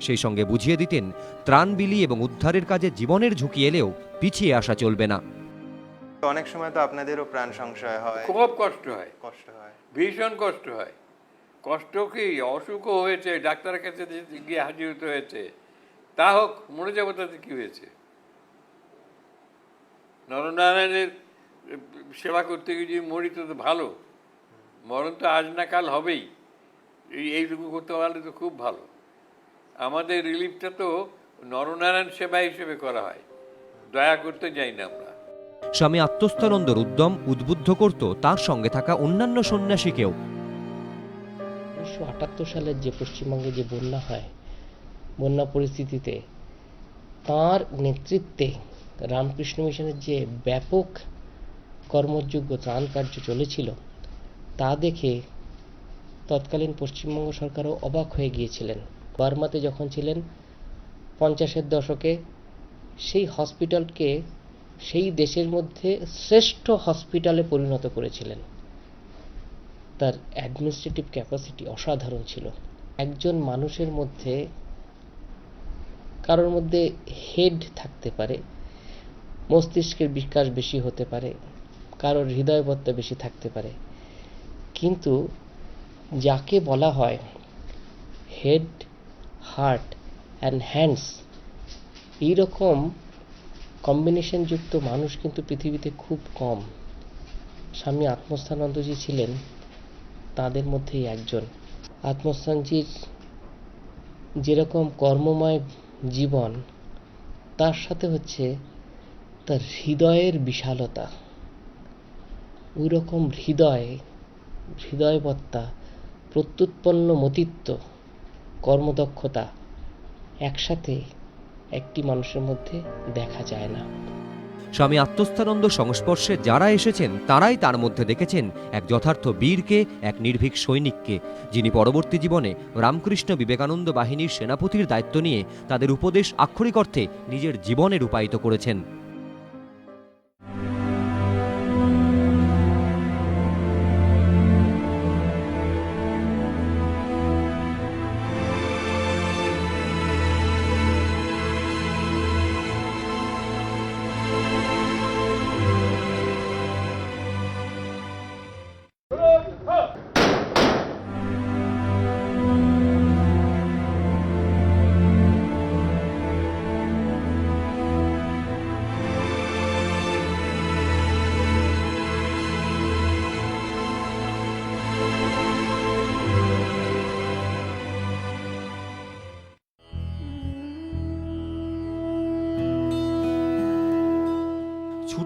সেই সঙ্গে বুঝিয়ে দিতেন, ত্রাণবিলি এবং উদ্ধারের কাজে জীবনের ঝুঁকি এলেও পিছিয়ে আসা চলবে না। অনেক সময় তো আপনাদেরও প্রাণ সংশয় হয়, খুব কষ্ট হয়, কষ্ট হয়, ভীষণ কষ্ট হয়। কষ্ট কি, অসুখও হয়েছে, ডাক্তারের কাছে গিয়ে হাজির হতে হয়েছে। তা হোক, মরে যাবো, তাতে কি হয়েছে? নরনারায়ণের সেবা করতে গিয়ে যদি মরি তো ভালো, মরণ তো আজ না কাল হবেই। এইটুকু করতে পারলে তো খুব ভালো। আমাদের রিলিফটা তো নরনারায়ণ সেবা হিসেবে করা হয়, দয়া করতে যাই না আমরা। স্বামী আত্মস্থানন্দর উদ্যম উদ্বুদ্ধ করত তার সঙ্গে থাকা অন্যান্য সন্ন্যাসীকেও। 1978 সালের যে পশ্চিমবঙ্গে যে বন্যা হয়, বন্যা পরিস্থিতিতে তাঁর নেতৃত্বে রামকৃষ্ণ মিশনের যে ব্যাপক কর্মযোগ্য ত্রাণ কার্য চলেছিল, তা দেখে তৎকালীন পশ্চিমবঙ্গ সরকারও অবাক হয়ে গিয়েছিলেন। বার্মাতে যখন ছিলেন 50-এর দশকে, সেই হসপিটালকে সেই দেশের মধ্যে শ্রেষ্ঠ হসপিটালে পরিণত করেছিলেন। তার অ্যাডমিনিস্ট্রেটিভ ক্যাপাসিটি অসাধারণ ছিল। একজন মানুষের মধ্যে কারোর মধ্যে হেড থাকতে পারে, মস্তিষ্কের বিকাশ বেশি হতে পারে, কারোর হৃদয়বত্তা বেশি থাকতে পারে, কিন্তু যাকে বলা হয় হেড, হার্ট অ্যান্ড হ্যান্ডস, এইরকম কম্বিনেশনযুক্ত মানুষ কিন্তু পৃথিবীতে খুব কম। স্বামী আত্মস্থানন্দজি ছিলেন তাদের মধ্যেই একজন। আত্মস্থানজির যেরকম কর্মময় জীবন, তার সাথে হচ্ছে তার হৃদয়ের বিশালতা, ওই রকম হৃদয়বত্তা, প্রত্যুৎপন্ন মতিত্ব, কর্মদক্ষতা একসাথে একটি মানুষের মধ্যে দেখা যায় না। স্বামী আত্মস্থানন্দ সংস্পর্শে যারা এসেছেন তারাই তার মধ্যে দেখেছেন এক যথার্থ বীরকে, এক নির্ভীক সৈনিককে, যিনি পরবর্তী জীবনে রামকৃষ্ণ বিবেকানন্দ বাহিনীর সেনাপতির দায়িত্ব নিয়ে তাদের উপদেশ আক্ষরিক অর্থে নিজের জীবনে রূপায়িত করেছেন।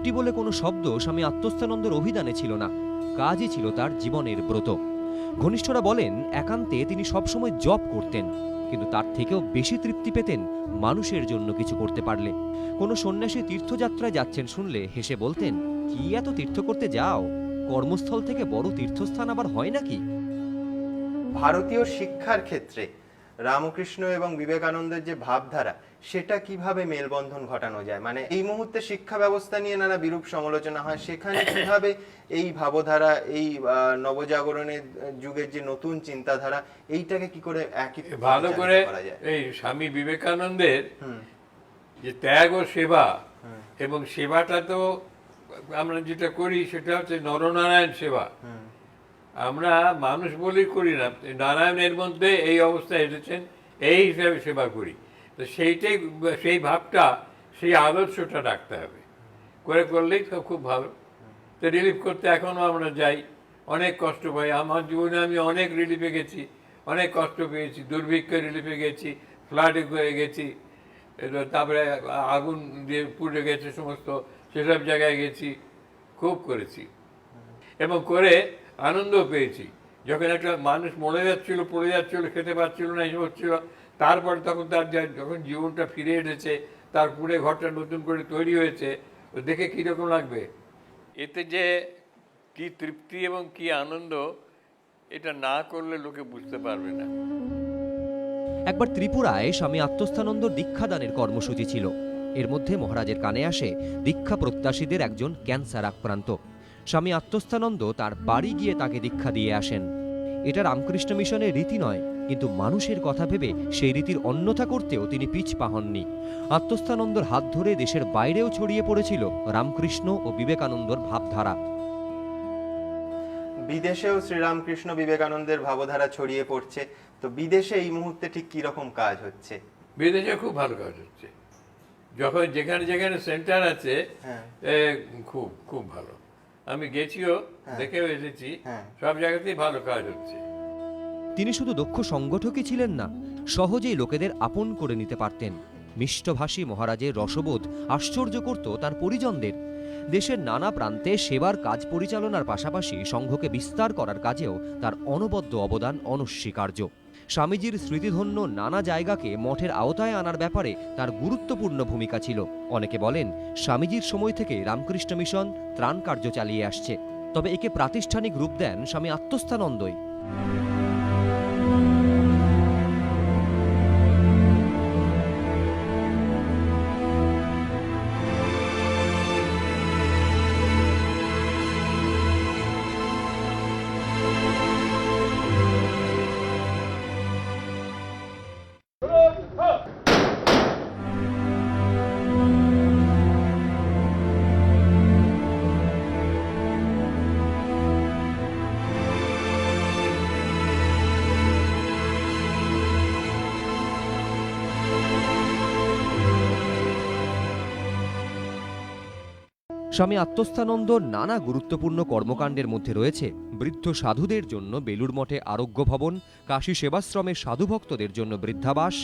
ছুটি বলে কোনো শব্দ স্বামী আত্মস্থানন্দের অভিধানে ছিল না, কাজই ছিল তার জীবনের ব্রত। ঘনিষ্ঠরা বলেন একান্তে তিনি সবসময় জপ করতেন, কিন্তু তার থেকেও বেশি তৃপ্তি পেতেন মানুষের জন্য কিছু করতে পারলে। কোনো সন্ন্যাসী তীর্থযাত্রায় যাচ্ছেন শুনলে হেসে বলতেন, কি এত তীর্থ করতে যাও, কর্মস্থল থেকে বড় তীর্থস্থান আবার হয় নাকি? ভারতীয় শিক্ষার ক্ষেত্রে রামকৃষ্ণ এবং বিবেকানন্দের যে ভাবধারা, সেটা কিভাবে মেলবন্ধন ঘটানো যায়? মানে এই মুহূর্তে শিক্ষা ব্যবস্থা নিয়ে নানা বিরূপ সমালোচনা হয়, সেখানে কিভাবে এই ভাবধারা, এই নবজাগরণের যুগের যে নতুন চিন্তাধারা, এইটাকে কি করে একই ভালো করে এই স্বামী বিবেকানন্দের যে ত্যাগ ও সেবা, এবং সেবাটা তো আমরা যেটা করি সেটা হচ্ছে নরনারায়ণ সেবা। আমরা মানুষ বলেই করি না, নারায়ণের মধ্যে এই অবস্থায় এসেছেন, এই হিসাবে সেবা করি। তো সেইটাই, সেই ভাবটা, সেই আদর্শটা রাখতে হবে, করলেই তো খুব ভালো। তো রিলিফ করতে এখনও আমরা যাই, অনেক কষ্ট পাই। আমার জীবনে আমি অনেক রিলিফে গেছি, অনেক কষ্ট পেয়েছি, দুর্ভিক্ষে রিলিফে গেছি, ফ্লাডে হয়ে গেছি, তারপরে আগুন দিয়ে পুড়ে গেছে সমস্ত, সেসব জায়গায় গেছি, খুব করেছি এবং করে আনন্দ পেয়েছি। যখন একটা মানুষ মরে যাচ্ছিল, পড়ে যাচ্ছিল, খেতে পারছিল না, এই হচ্ছিল, তারপর তখন তার যখন জীবনটা ফিরে এসেছে, তার পুরে ঘরটা নতুন করে তৈরি হয়েছে, ও দেখে কীরকম লাগবে। এতে যে কি তৃপ্তি এবং কি আনন্দ, এটা না করলে লোকে বুঝতে পারবে না। একবার ত্রিপুরায় স্বামী আত্মস্থানন্দর দীক্ষাদানের কর্মসূচি ছিল। এর মধ্যে মহারাজের কানে আসে দীক্ষা প্রত্যাশীদের একজন ক্যান্সার আক্রান্ত। স্বামী আত্মস্থানন্দ তার বাড়ি গিয়ে তাকে দীক্ষা দিয়ে আসেন। এটা রামকৃষ্ণ মিশনের রীতি নয়, কিন্তু মানুষের কথা ভেবে সেই রীতির অন্যথা করতেও তিনি পিছপা হননি। আত্মস্থানন্দর হাত ধরে দেশের বাইরেও ছড়িয়ে পড়েছিল রামকৃষ্ণ ও বিবেকানন্দর ভাবধারা। বিদেশেও শ্রীরামকৃষ্ণ বিবেকানন্দের ভাবধারা ছড়িয়ে পড়ছে, তো বিদেশে এই মুহূর্তে ঠিক কি রকম কাজ হচ্ছে? বিদেশে খুব ভালো কাজ হচ্ছে, যখন যেখানে যেখানে সেন্টার আছে খুব খুব ভালো। আমি গেছিও, দেখেও এসেছি, সব জায়গাতেই ভালো কাজ হচ্ছে। তিনি শুধু দক্ষ সংগঠকই ছিলেন না, সহজেই লোকেদের আপন করে নিতে পারতেন। মিষ্টভাষী মহারাজের রসবোধ আশ্চর্য করত তার পরিজনদের। দেশের নানা প্রান্তে সেবার কাজ পরিচালনার পাশাপাশি সংঘকে বিস্তার করার কাজেও তার অনবদ্য অবদান অনস্বীকার্য। স্বামীজির স্মৃতিধন্য নানা জায়গাকে মঠের আওতায় আনার ব্যাপারে তার গুরুত্বপূর্ণ ভূমিকা ছিল। অনেকে বলেন স্বামীজির সময় থেকে রামকৃষ্ণ মিশন ত্রাণ কার্য চালিয়ে আসছে, তবে একে প্রাতিষ্ঠানিক রূপ দেন স্বামী আত্মস্থানন্দই। স্বামী আত্মস্থানন্দর নানা গুরুত্বপূর্ণ কর্মকাণ্ডের মধ্যে রয়েছে বৃদ্ধ সাধুদের জন্য বেলুড় মঠে আরোগ্য ভবন, কাশী সেবাশ্রমের সাধু ভক্তদের জন্য বৃদ্ধাবাস,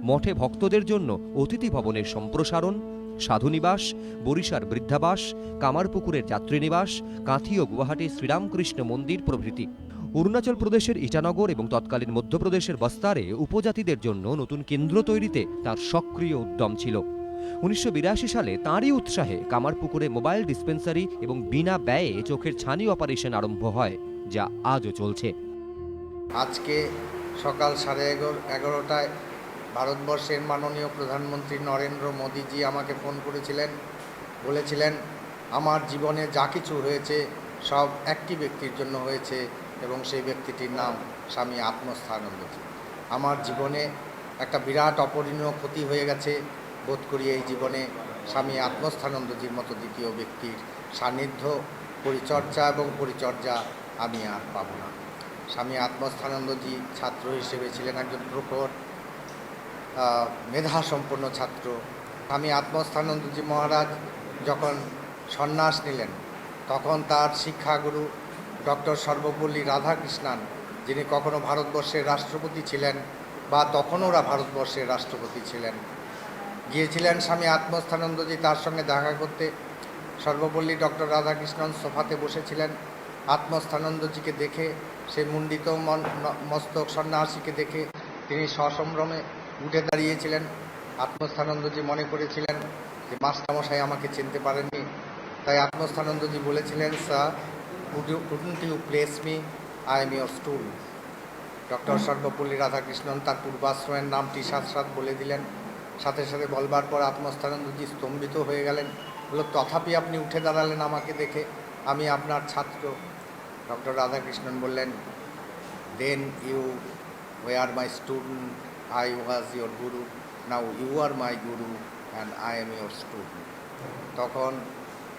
মঠে ভক্তদের জন্য অতিথি ভবনের সম্প্রসারণ, সাধুনিবাস, বরিশার বৃদ্ধাবাস, কামারপুকুরের যাত্রীনিবাস, কাঁথি ও গুয়াহাটি শ্রীরামকৃষ্ণ মন্দির প্রভৃতি। অরুণাচল প্রদেশের ইটানগর এবং তৎকালীন মধ্যপ্রদেশের বস্তারে উপজাতিদের জন্য নতুন কেন্দ্র তৈরিতে তার সক্রিয় উদ্যম ছিল। 1982 সালে তাঁরই উৎসাহে কামারপুকুরে মোবাইল ডিসপেন্সারি এবং বিনা ব্যয়ে চোখের ছানি অপারেশন আরম্ভ হয়, যা আজও চলছে। আজকে সকাল 11:30টায় ভারতবর্ষের মাননীয় প্রধানমন্ত্রী নরেন্দ্র মোদীজি আমাকে ফোন করেছিলেন, বলেছিলেন আমার জীবনে যা কিছু হয়েছে সব একটি ব্যক্তির জন্য হয়েছে এবং সেই ব্যক্তিটির নাম স্বামী আত্মস্থানন্দজি। আমার জীবনে একটা বিরাট অপরিণীয় ক্ষতি হয়ে গেছে, বোধ করি এই জীবনে স্বামী আত্মস্থানন্দজির মতো দ্বিতীয় ব্যক্তির সান্নিধ্য, পরিচর্যা আমি আর পাব না। স্বামী আত্মস্থানন্দজি ছাত্র হিসেবে ছিলেন একজন প্রখর মেধাসম্পন্ন ছাত্র। স্বামী আত্মস্থানন্দজি মহারাজ যখন সন্ন্যাস নিলেন তখন তার শিক্ষাগুরু ডক্টর সর্বপল্লী রাধাকৃষ্ণান, যিনি কখনো ভারতবর্ষের রাষ্ট্রপতি ছিলেন বা তখন ওরা ভারতবর্ষের রাষ্ট্রপতি ছিলেন, গিয়েছিলেন স্বামী আত্মস্থানন্দজি তার সঙ্গে দেখা করতে। সর্বপল্লী ডক্টর রাধাকৃষ্ণন সোফাতে বসেছিলেন। আত্মস্থানন্দজিকে দেখে, সেই মুন্ডিত মস্তক সন্ন্যাসীকে দেখে তিনি সসম্ভ্রমে উঠে দাঁড়িয়েছিলেন। আত্মস্থানন্দজি মনে করেছিলেন যে মাস্টারমশাই আমাকে চিনতে পারেননি, তাই আত্মস্থানন্দজি বলেছিলেন, sir, couldn't you place me? I am your student. Doctor Sarvepalli Radhakrishnan তার পূর্বাশ্রমের নামটি সাথ বলে দিলেন। সাথে সাথে বলবার পর আত্মস্থানন্দজি স্তম্ভিত হয়ে গেলেন। বলল, তথাপি আপনি উঠে দাঁড়ালেন আমাকে দেখে, আমি আপনার ছাত্র। ডক্টর রাধাকৃষ্ণন বললেন, then you were my student, I was your guru, now you are my guru and I am your student. তখন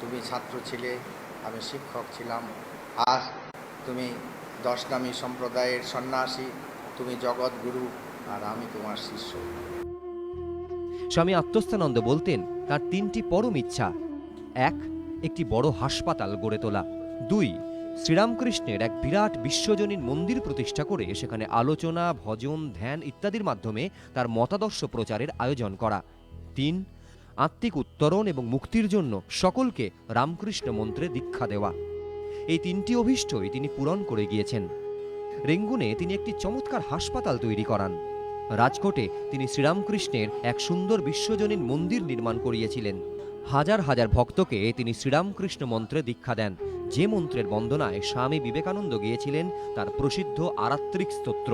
তুমি ছাত্র ছিলে, আমি শিক্ষক ছিলাম। আজ তুমি দশনামী সম্প্রদায়ের সন্ন্যাসী, তুমি জগৎগুরু, আর আমি তোমার শিষ্য। স্বামী আত্মস্থানন্দ বলতেন তার 3টি পরম ইচ্ছা। 1, একটি বড় হাসপাতাল গড়ে তোলা। 2, শ্রীরামকৃষ্ণের এক বিরাট বিশ্বজনীন মন্দির প্রতিষ্ঠা করে সেখানে আলোচনা, ভজন, ধ্যান ইত্যাদির মাধ্যমে তার মতাদর্শ প্রচারের আয়োজন করা। 3, আত্মিক উত্তরণ এবং মুক্তির জন্য সকলকে রামকৃষ্ণ মন্ত্রে দীক্ষা দেওয়া। এই 3টি অভীষ্টই তিনি পূরণ করে গিয়েছেন। রেঙ্গুনে তিনি একটি চমৎকার হাসপাতাল তৈরি করান। রাজকোটে তিনি শ্রীরামকৃষ্ণের এক সুন্দর বিশ্বজনীন মন্দির নির্মাণ করিয়েছিলেন। হাজার হাজার ভক্তকে তিনি শ্রীরামকৃষ্ণ মন্ত্রে দীক্ষা দেন, যে মন্ত্রের বন্দনায় স্বামী বিবেকানন্দ গিয়েছিলেন তার প্রসিদ্ধ আরাত্রিক স্তোত্র।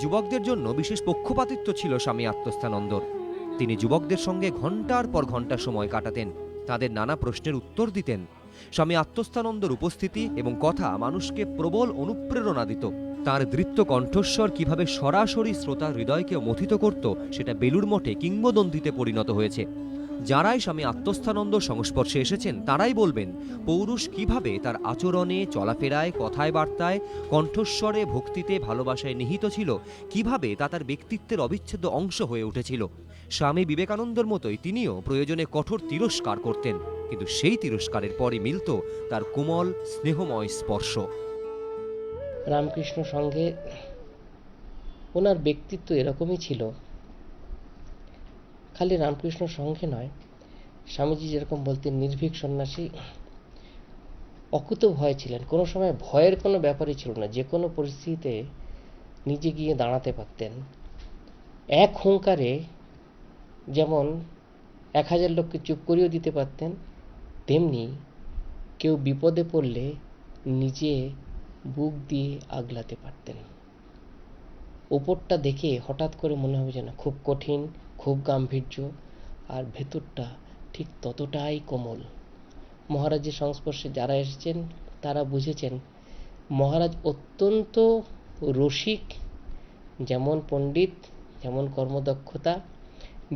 যুবকদের জন্য বিশেষ পক্ষপাতিত্ব ছিল স্বামী আত্মস্থানন্দর। তিনি যুবকদের সঙ্গে ঘণ্টার পর ঘণ্টা সময় কাটাতেন, তাদের নানা প্রশ্নের উত্তর দিতেন। স্বামী আত্মস্থানন্দর উপস্থিতি এবং কথা মানুষকে প্রবল অনুপ্রেরণা দিত। তার দৃপ্ত কণ্ঠস্বর কিভাবে সরাসরি শ্রোতার হৃদয়কে মথিত করত, সেটা বেলুড় মঠে কিংবদন্তিতে পরিণত হয়েছে। যারাই স্বামী আত্মস্থানন্দ সংস্পর্শে এসেছেন তারাই বলবেন পৌরুষ কিভাবে তার আচরণে, চলাফেরায়, কথায়, বার্তায়, কণ্ঠস্বরে, ভক্তিতে, ভালোবাসায় নিহিত ছিল, কিভাবে তা তার ব্যক্তিত্বের অবিচ্ছেদ্য অংশ হয়ে উঠেছিল। স্বামী বিবেকানন্দর মতোই তিনিও প্রয়োজনে কঠোর তিরস্কার করতেন, কিন্তু সেই তিরস্কারের পরে মিলত তার কোমল স্নেহময় স্পর্শ। রামকৃষ্ণ সঙ্গে ওনার ব্যক্তিত্ব এরকমই ছিল। খালি রামকৃষ্ণ সঙ্গে নয়, স্বামীজি যেরকম বলতেন নির্ভীক সন্ন্যাসী, অকুত ভয় ছিলেন। কোনো সময় ভয়ের কোনো ব্যাপারই ছিল না, যে কোনো পরিস্থিতিতে নিজে গিয়ে দাঁড়াতে পারতেন। এক হুঙ্কারে যেমন 1000 লোককে চুপ করিয়েও দিতে পারতেন, তেমনি কেউ বিপদে পড়লে নিজে বুক দিয়ে আগলাতে পারতেন। উপরটা দেখে হঠাৎ করে মনে হবে যেন খুব কঠিন, খুব গাম্ভীর্য, আর ভেতরটা ঠিক ততটাই কোমল। মহারাজের সংস্পর্শে যারা এসেছেন তারা বুঝেছেন মহারাজ অত্যন্ত রসিক, যেমন পণ্ডিত, যেমন কর্মদক্ষতা,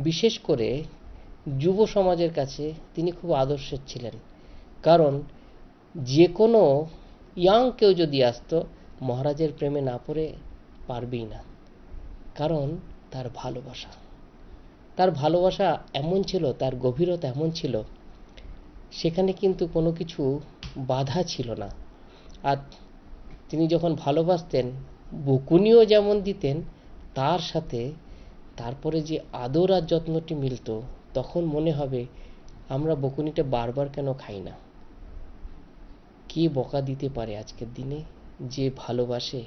বিশেষ করে যুব সমাজের কাছে তিনি খুব আদর্শের ছিলেন। কারণ যে কোনো ইয়াং কেউ যদি আসতো, মহারাজের প্রেমে না পড়ে পারবেই না। কারণ তার ভালোবাসা এমন ছিল, তার গভীরতা এমন ছিল, সেখানে কিন্তু কোনো কিছু বাধা ছিল না। আর তিনি যখন ভালোবাসতেন, বকুনিও যেমন দিতেন, তার সাথে তারপরে যে আদর আর যত্নটি মিলত, তখন মনে হবে আমরা বকুনিটা বারবার কেন খাই না। কে বকা দিতে পারে আজকের দিনে? যে ভালোবাসে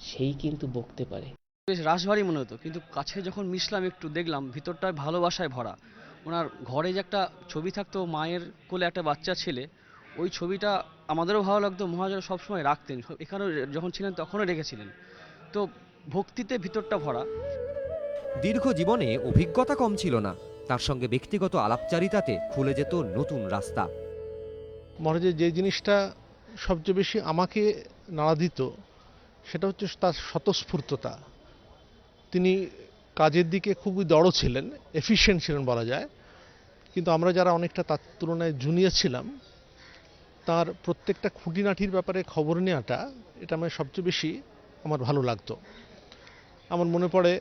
সেই কিন্তু বকতে পারে। বেশ রাশভারী মনে হতো, কিন্তু কাছে যখন মিশলাম একটু দেখলাম ভিতরটায় ভালোবাসায় ভরা। ওনার ঘরে যে একটা ছবি থাকতো, মায়ের কোলে একটা বাচ্চা ছেলে, ওই ছবিটা আমাদেরও ভালো লাগতো। মহারাজ সবসময় রাখতেন, এখানেও যখন ছিলেন তখনও রেখেছিলেন। তো ভক্তিতে ভিতরটা ভরা। দীর্ঘ জীবনে অভিজ্ঞতা কম ছিল না, তার সঙ্গে ব্যক্তিগত আলাপচারিতাতে খুলে যেত নতুন রাস্তা। মহারাজের যে জিনিসটা সবচেয়ে বেশি আমাকে নাড়া দিত সেটা হচ্ছে তার স্বতঃস্ফূর্ততা। তিনি কাজের দিকে খুবই দৃঢ় ছিলেন, এফিশিয়েন্ট ছিলেন বলা যায়। কিন্তু আমরা যারা অনেকটা তার তুলনায় জুনিয়র ছিলাম, তার প্রত্যেকটা খুঁটিনাটির ব্যাপারে খবর নেওয়াটা, এটা আমার সবচেয়ে বেশি আমার ভালো লাগতো। আমার মনে পড়ে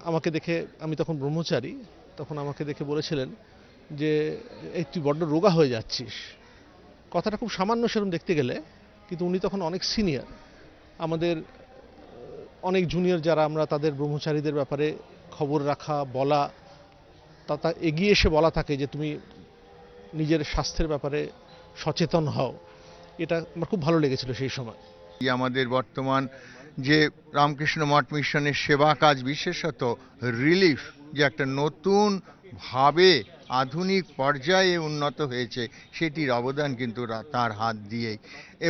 আমাকে দেখে, আমি তখন ব্রহ্মচারী, তখন আমাকে দেখে বলেছিলেন যে এই তুই বড্ড রোগা হয়ে যাচ্ছিস। কথাটা খুব সামান্য সেরকম দেখতে গেলে, কিন্তু উনি তখন অনেক সিনিয়র। আমাদের অনেক জুনিয়র যারা আমরা, তাদের ব্রহ্মচারীদের ব্যাপারে খবর রাখা, বলা, তা এগিয়ে এসে বলা থাকে যে তুমি নিজের স্বাস্থ্যের ব্যাপারে সচেতন হও, এটা আমার খুব ভালো লেগেছিল সেই সময়। আমাদের বর্তমান যে রামকৃষ্ণ মঠ মিশনের সেবা কাজ, বিশেষত রিলিফ, যে একটা নতুন ভাবে আধুনিক পর্যায়ে উন্নত হয়েছে, সেটির অবদান কিন্তু তার হাত দিয়েই।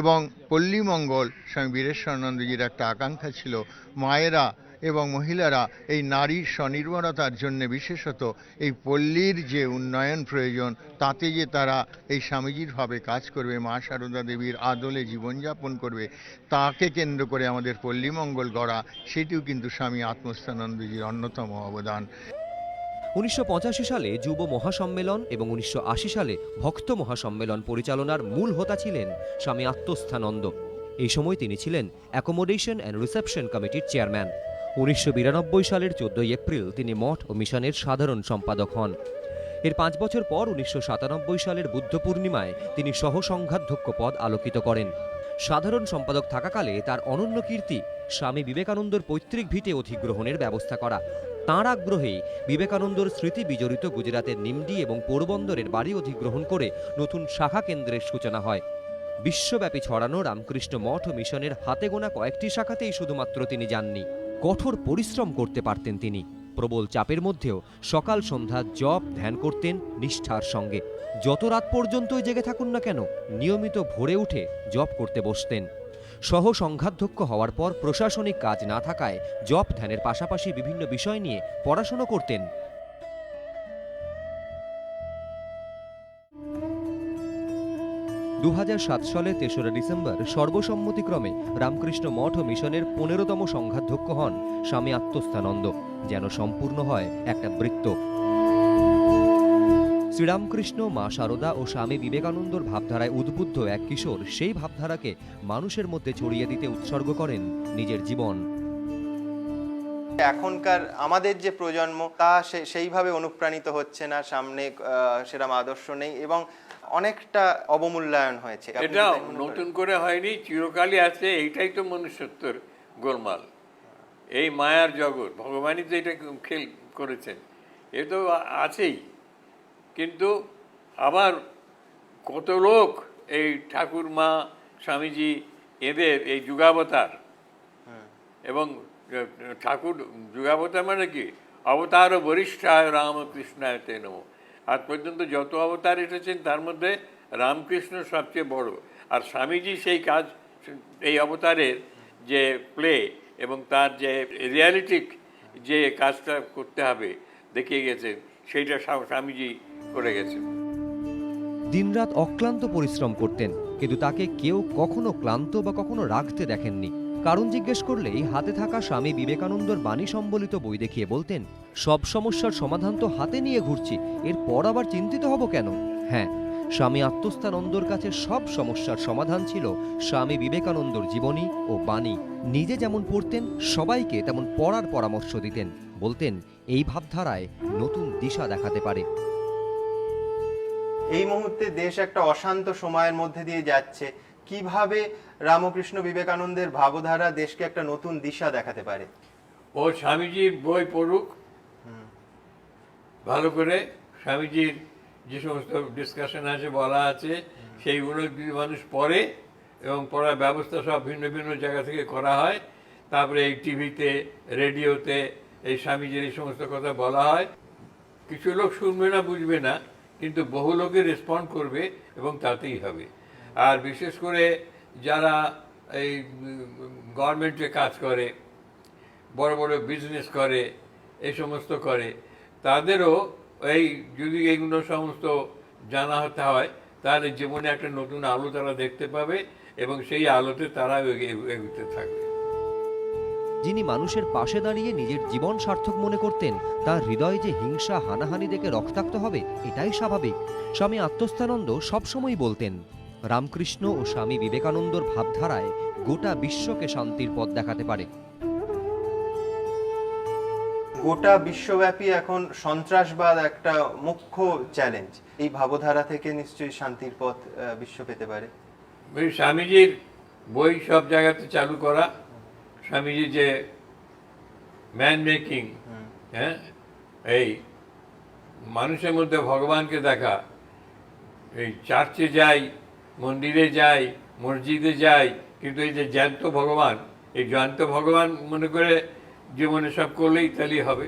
এবং পল্লীমঙ্গল, স্বামী বীরেশ্বরানন্দজির একটা আকাঙ্ক্ষা ছিল মায়েরা এবং মহিলারা এই নারীর স্বনির্ভরতার জন্য, বিশেষত এই পল্লীর যে উন্নয়ন প্রয়োজন, তাতে যে তারা এই স্বামীজির ভাবে কাজ করবে, মা সারদা দেবীর আদলে জীবনযাপন করবে, তাকে কেন্দ্র করে আমাদের পল্লীমঙ্গল গড়া, সেটিও কিন্তু স্বামী আত্মস্থানন্দজির অন্যতম অবদান। 1985 সালে যুব মহাসম্মেলন এবং 1980 সালে ভক্ত মহাসম্মেলন পরিচালনার মূল হোতা ছিলেন স্বামী আত্মস্থানন্দ। এই সময় তিনি ছিলেন অ্যাকোমোডেশন অ্যান্ড রিসেপশন কমিটির চেয়ারম্যান। 1992 সালের 14 এপ্রিল তিনি মঠ ও মিশনের সাধারণ সম্পাদক হন। এর 5 বছর পর 1997 সালের বুদ্ধ পূর্ণিমায় তিনি সহ সংঘাধ্যক্ষ পদ আলোকিত করেন। সাধারণ সম্পাদক থাকাকালে তার অনন্য কীর্তি স্বামী বিবেকানন্দর পৈতৃক ভিটে অধিগ্রহণের ব্যবস্থা করা। তাঁর আগ্রহেই বিবেকানন্দর স্মৃতি বিজড়িত গুজরাতের নিমডি এবং পোরবন্দরের বাড়ি অধিগ্রহণ করে নতুন শাখা কেন্দ্রের সূচনা হয়। বিশ্বব্যাপী ছড়ানো রামকৃষ্ণ মঠ ও মিশনের হাতে গোনা কয়েকটি শাখাতেই শুধুমাত্র তিনি যাননি, কঠোর পরিশ্রম করতে পারতেন তিনি। প্রবল চাপের মধ্যেও সকাল সন্ধ্যা জপ ধ্যান করতেন নিষ্ঠার সঙ্গে। যত রাত পর্যন্তই জেগে থাকুন না কেন, নিয়মিত ভোরে উঠে জপ করতে বসতেন। সহ সংঘাধ্যক্ষ হওয়ার পর প্রশাসনিক কাজ না থাকায় জপ ধ্যানের পাশাপাশি বিভিন্ন বিষয় নিয়ে পড়াশোনা করতেন। 2007 সালে 3রা ডিসেম্বর সর্বসম্মতিক্রমে রামকৃষ্ণ মঠ ও মিশনের 15তম সংঘাধ্যক্ষ হন স্বামী আত্মস্থানন্দ। যেন সম্পূর্ণ হয় একটা বৃত্ত। শ্রীরামকৃষ্ণ, মা সারদা ও স্বামী বিবেকানন্দর ভাবধারায় উদ্বুদ্ধ এক কিশোর সেই ভাবধারাকে মানুষের মধ্যে ছড়িয়ে দিতে উৎসর্গ করেন নিজের জীবন। এখনকার আমাদের যে প্রজন্ম, তা সেইভাবে অনুপ্রাণিত হচ্ছে না, সামনে সেরকম আদর্শ নেই এবং অনেকটা অবমূল্যায়ন হয়েছে। এটা নতুন করে হয়নি, চিরকালই আছে। এইটাই তো মনুষ্যত্বর গোলমাল, এই মায়ার জগৎ। ভগবানই তো এটা খেল করেছেন, এ তো আছেই। কিন্তু আবার কত লোক এই ঠাকুর, মা, স্বামীজি, এদের এই যুগাবতার, এবং ঠাকুর যুগাবতার মানে কি, অবতার বরিষ্ঠায় রামকৃষ্ণায় তে নমঃ। আজ পর্যন্ত যত অবতার এসেছেন তার মধ্যে রামকৃষ্ণ সবচেয়ে বড়। আর স্বামীজি সেই কাজ, এই অবতারের যে প্লে এবং তার যে রিয়ালিটিক যে কাজটা করতে হবে দেখিয়ে গেছেন, সেইটা স্বামীজি করে গেছেন। দিনরাত অক্লান্ত পরিশ্রম করতেন, কিন্তু তাকে কেউ কখনো ক্লান্ত বা কখনো রাগতে দেখেননি। কারণ জিজ্ঞেস করলেই হাতে থাকা স্বামী বিবেকানন্দর বাণী সম্বলিত বই দেখিয়ে বলতেন, সব সমস্যার সমাধান তো হাতে নিয়ে ঘুরছি, এরপর আবার চিন্তিত হব কেন? হ্যাঁ, স্বামী আত্মস্থানন্দর কাছে সব সমস্যার সমাধান ছিল স্বামী বিবেকানন্দর জীবনী ও বাণী। নিজে যেমন পড়তেন, সবাইকে তেমন পড়ার পরামর্শ দিতেন। বলতেন, এই ভাবধারায় নতুন দিশা দেখাতে পারে। এই মুহূর্তে দেশ একটা অশান্ত সময়ের মধ্যে দিয়ে যাচ্ছে, কিভাবে রামকৃষ্ণ বিবেকানন্দের ভাবধারা দেশকে একটা নতুন দিশা দেখাতে পারে? ও স্বামীজির বই পড়ুক ভালো করে, স্বামীজির যে সমস্ত ডিসকাশন আছে, বলা আছে, সেইগুলো যদি মানুষ পড়ে, এবং পড়ার ব্যবস্থা সব ভিন্ন ভিন্ন জায়গা থেকে করা হয়, তারপরে এই টিভিতে, রেডিওতে এই স্বামীজির এই সমস্ত কথা বলা হয়, কিছু লোক শুনবে না, বুঝবে না, কিন্তু বহু লোকে রেসপন্ড করবে এবং তাতেই হবে। আর বিশেষ করে যারা এই গভর্নমেন্টে কাজ করে, বড় বড় বিজনেস করে, এই সমস্ত করে, তাদেরও এই যদি এইগুলো সমস্ত জানা হতে হয়, তাহলে জীবনে একটা নতুন আলো তারা দেখতে পাবে এবং সেই আলোতে তারা এগোতে থাকবে। যিনি মানুষের পাশে দাঁড়িয়ে নিজের জীবন সার্থক মনে করতেন, তার হৃদয়ে যে হিংসা, হানাহানি দেখে রক্তাক্ত হবে, এটাই স্বাভাবিক। স্বামী আত্মস্থানন্দ সবসময় বলতেন, রামকৃষ্ণ ও স্বামী বিবেকানন্দর ভাবধারায় গোটা বিশ্বকে শান্তির পথ দেখাতে পারে। গোটা বিশ্বব্যাপী এখন সন্ত্রাসবাদ একটা মুখ্য চ্যালেঞ্জ। এই ভাবধারা থেকে নিশ্চয়ই শান্তির পথ বিশ্ব পেতে পারে। স্বামীজির বই সব জায়গাতে চালু করা, স্বামীজি যে ম্যান মেকিং, হ্যাঁ, এই মানুষের মধ্যে ভগবানকে দেখা, এই চার্চে যাই, মন্দিরে যাই, মসজিদে যাই, কিন্তু এই যে জ্যান্ত ভগবান, এই জ্যান্ত ভগবান মনে করে জীবনে সব করলেই তাহলেই হবে।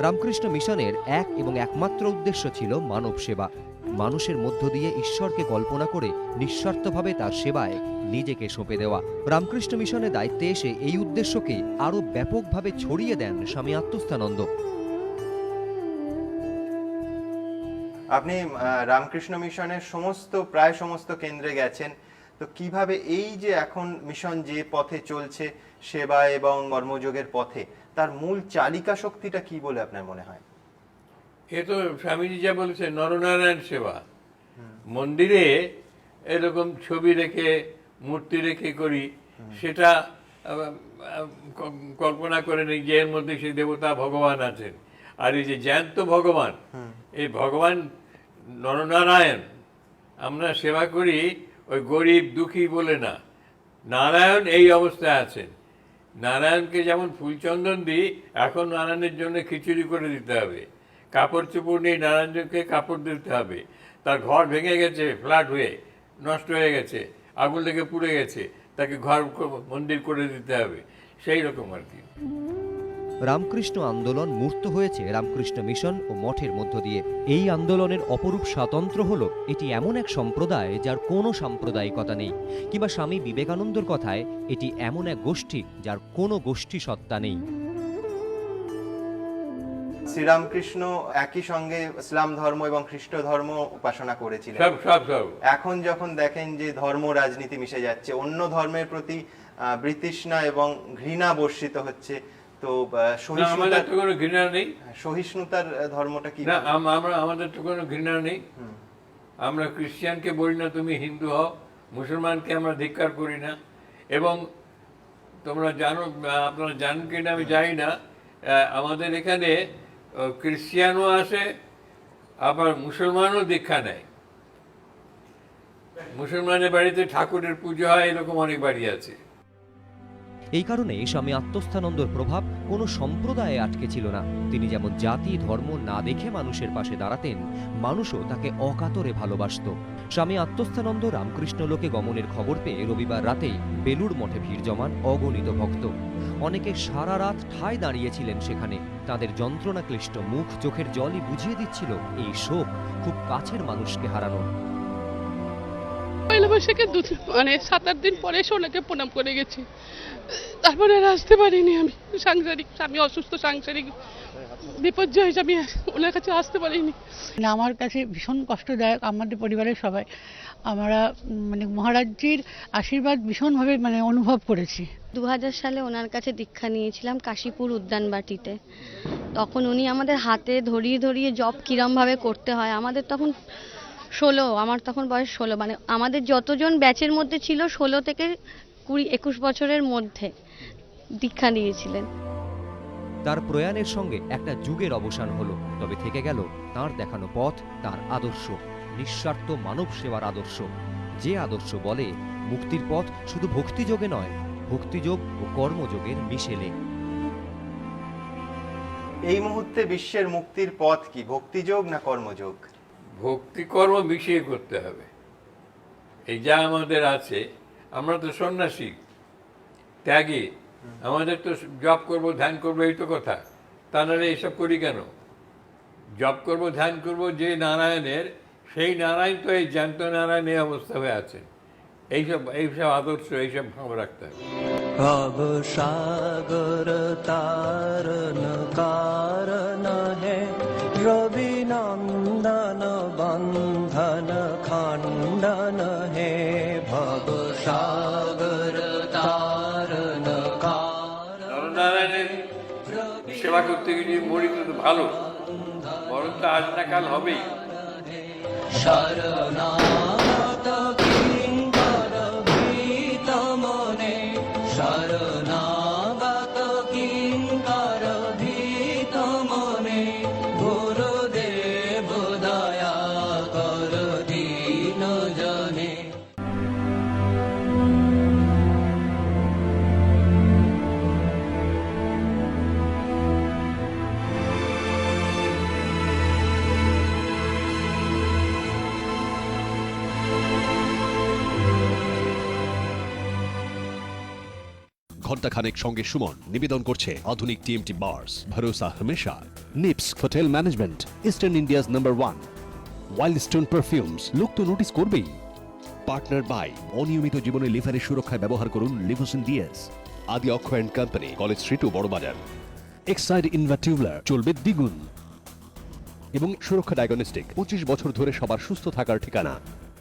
রামকৃষ্ণ মিশনের এক এবং একমাত্র উদ্দেশ্য ছিল মানব সেবা। মানুষের মধ্য দিয়ে ঈশ্বরকে কল্পনা করে নিঃস্বার্থভাবে তার সেবায় নিজেকে সঁপে দেওয়া। রামকৃষ্ণ মিশনের দায়িত্বে এসে এই উদ্দেশ্যকে আরো ব্যাপকভাবে ছড়িয়ে দেন স্বামী আত্মস্থানন্দ। আপনি রামকৃষ্ণ মিশনের প্রায় সমস্ত কেন্দ্রে গেছেন, তো কিভাবে এই যে এখন মিশন যে পথে চলছে সেবা এবং কর্মযোগের পথে, তার মূল চালিকা শক্তিটা কি বলে আপনার মনে হয়? এ তো স্বামীজি যা বলেছে, নরনারায়ণ সেবা। মন্দিরে এরকম ছবি রেখে মূর্তি রেখে করি, সেটা কল্পনা করে নেই যে এর মধ্যে সেই দেবতা ভগবান আছেন। আর এই যে জ্যান্ত ভগবান, এই ভগবান নরনারায়ণ, আমরা সেবা করি ওই গরিব দুঃখী বলে না, নারায়ণ এই অবস্থায় আছেন। নারায়ণকে যেমন ফুলচন্দন দিই, এখন নারায়ণের জন্য খিচুড়ি করে দিতে হবে, কাপড় চোপড় নিয়ে নারায়ণকে কাপড় দিতে হবে, তার ঘর ভেঙে গেছে, ফ্ল্যাট হয়ে নষ্ট হয়ে গেছে, আগুন লেগে পুড়ে গেছে, তাকে ঘর মন্দির করে দিতে হবে, সেই রকম আর কি। রামকৃষ্ণ আন্দোলন মূর্ত হয়েছে রামকৃষ্ণ মিশন ও মঠের মধ্য দিয়ে। এই আন্দোলনের অপরূপ স্বাতন্ত্র্য হলো এটি এমন এক সম্প্রদায় যার কোনো সাম্প্রদায়িকতা নেই, কিংবা স্বামী বিবেকানন্দর কথায় এটি এমন এক গোষ্ঠী যার কোনো গোষ্ঠী সত্তা নেই। শ্রীরামকৃষ্ণ একই সঙ্গে ইসলাম ধর্ম এবং খ্রিস্ট ধর্ম উপাসনা করেছিলেন। এখন যখন দেখেন যে ধর্ম রাজনীতি মিশে যাচ্ছে, অন্য ধর্মের প্রতি বিতৃষ্ণা এবং ঘৃণা বর্ষিত হচ্ছে, তো আমাদের তো কোনো ঘৃণা নেই। সহিষ্ণুতার ধর্মটা কি? না, আমাদের তো কোনো ঘৃণা নেই। আমরা খ্রিস্টানকে বলি না তুমি হিন্দু হও, মুসলমানকে আমরা ধিক্কার করি না। এবং তোমরা জানো, আপনারা জানেন কিনা আমি জানি না, আমাদের এখানে খ্রিস্টানও আসে, আবার মুসলমানও দীক্ষা নেয়। মুসলমানের বাড়িতে ঠাকুরের পুজো হয়, এরকম অনেক বাড়ি আছে। এই কারণে স্বামী আত্মস্থানন্দর প্রভাব কোনো সম্প্রদায়ে আটকে ছিল না। তিনি যেমন জাতি ধর্ম না দেখে মানুষের পাশে দাঁড়াতেন, মানুষও তাকে অকাতরে ভালোবাসত। স্বামী আত্মস্থানন্দ রামকৃষ্ণ লোকে গমনের খবর পেয়ে রবিবার রাতেই বেলুড় মঠে ভিড় জমান অগণিত ভক্ত। অনেকে সারা রাত ঠায় দাঁড়িয়েছিলেন সেখানে। তাদের যন্ত্রণা ক্লিষ্ট মুখ চোখের জলই বুঝিয়ে দিচ্ছিল এই শোক খুব কাছের মানুষকে হারানোর। পয়লা বৈশাখে 7-8 দিন পরে এসে ওনাকে প্রণাম করে গেছি, তারপরে আর আসতে পারিনি। আমি স্বামী অসুস্থ, সাংসারিক বিপর্যয় হয়েছে, আমি ওনার কাছে আসতে পারিনি। আমার কাছে ভীষণ কষ্টদায়ক। আমাদের পরিবারের সবাই আমরা মহারাজজির আশীর্বাদ ভীষণভাবে অনুভব করেছি। 2000 সালে ওনার কাছে দীক্ষা নিয়েছিলাম কাশীপুর উদ্যানবাটিতে। তখন উনি আমাদের হাতে ধরিয়ে ধরিয়ে জপ কিরমভাবে করতে হয়, আমাদের তখন 16, আমার তখন বয়স 16, আমাদের যতজন ব্যাচের মধ্যে ছিল 16 থেকে 20-21 বছরের মধ্যে দীক্ষা নিয়েছিলেন। তার প্রয়াণের সঙ্গে একটা যুগের অবসান হলো, তবে থেকে গেল তার দেখানো পথ, তার আদর্শ, নিঃস্বার্থ মানব সেবার আদর্শ। যে আদর্শ বলে মুক্তির পথ শুধু ভক্তিযোগে নয়, ভক্তিযোগ ও কর্মযোগের মিশেলে। এই মুহূর্তে বিশ্বের মুক্তির পথ কি, ভক্তিযোগ না কর্মযোগ? ভক্তি কর্ম মিশিয়ে করতে হবে। এই যা আমাদের আছে, আমরা তো সন্ন্যাসী, ত্যাগী, আমাদের তো জপ করবো ধ্যান করবো এই তো কথা। তা নাহলে এইসব করি কেন? জপ করবো ধ্যান করবো যে নারায়ণের, সেই নারায়ণ তো এই জ্যান্ত নারায়ণ এই অবস্থা হয়ে আছেন। এইসব আদর্শ, এইসব ভাব রাখতে হবে। ভব সাগর তারন কারণ হে, রবি নন্দন বন্ধন খণ্ডন হে। ভব সাগর তারন কারণ। নারায়ণের সেবা করতে গিয়ে মরি তো ভালো, বরং তো আজ না কাল হবেই। শরণাগত কিঙ্কর ভীত মনে, শরণাগত কিঙ্কর ভীত মনে। গুরুদেব দয়া কর দীন জনে। ঘন্টা খানেক সঙ্গে সুমন নিবেদন করছে আধুনিক টিএমটি বার্স, ভরসা হমেশা। NIPS hotel management, eastern India's number 1। Wild Stone perfumes, লোক তো নোটিস করবেই। পার্টনার বাই, অনিয়মিত জীবনে লিভারের সুরক্ষায় ব্যবহার করুন Livosin DS. Adi Akshay and company, College Street ও বড়বাজার। এক্সাইড ইনভার্টিউলার, চলবে দ্বিগুণ। এবং সুরক্ষা ডায়াগনস্টিক, 25 বছর ধরে সবার সুস্থ থাকার ঠিকানা।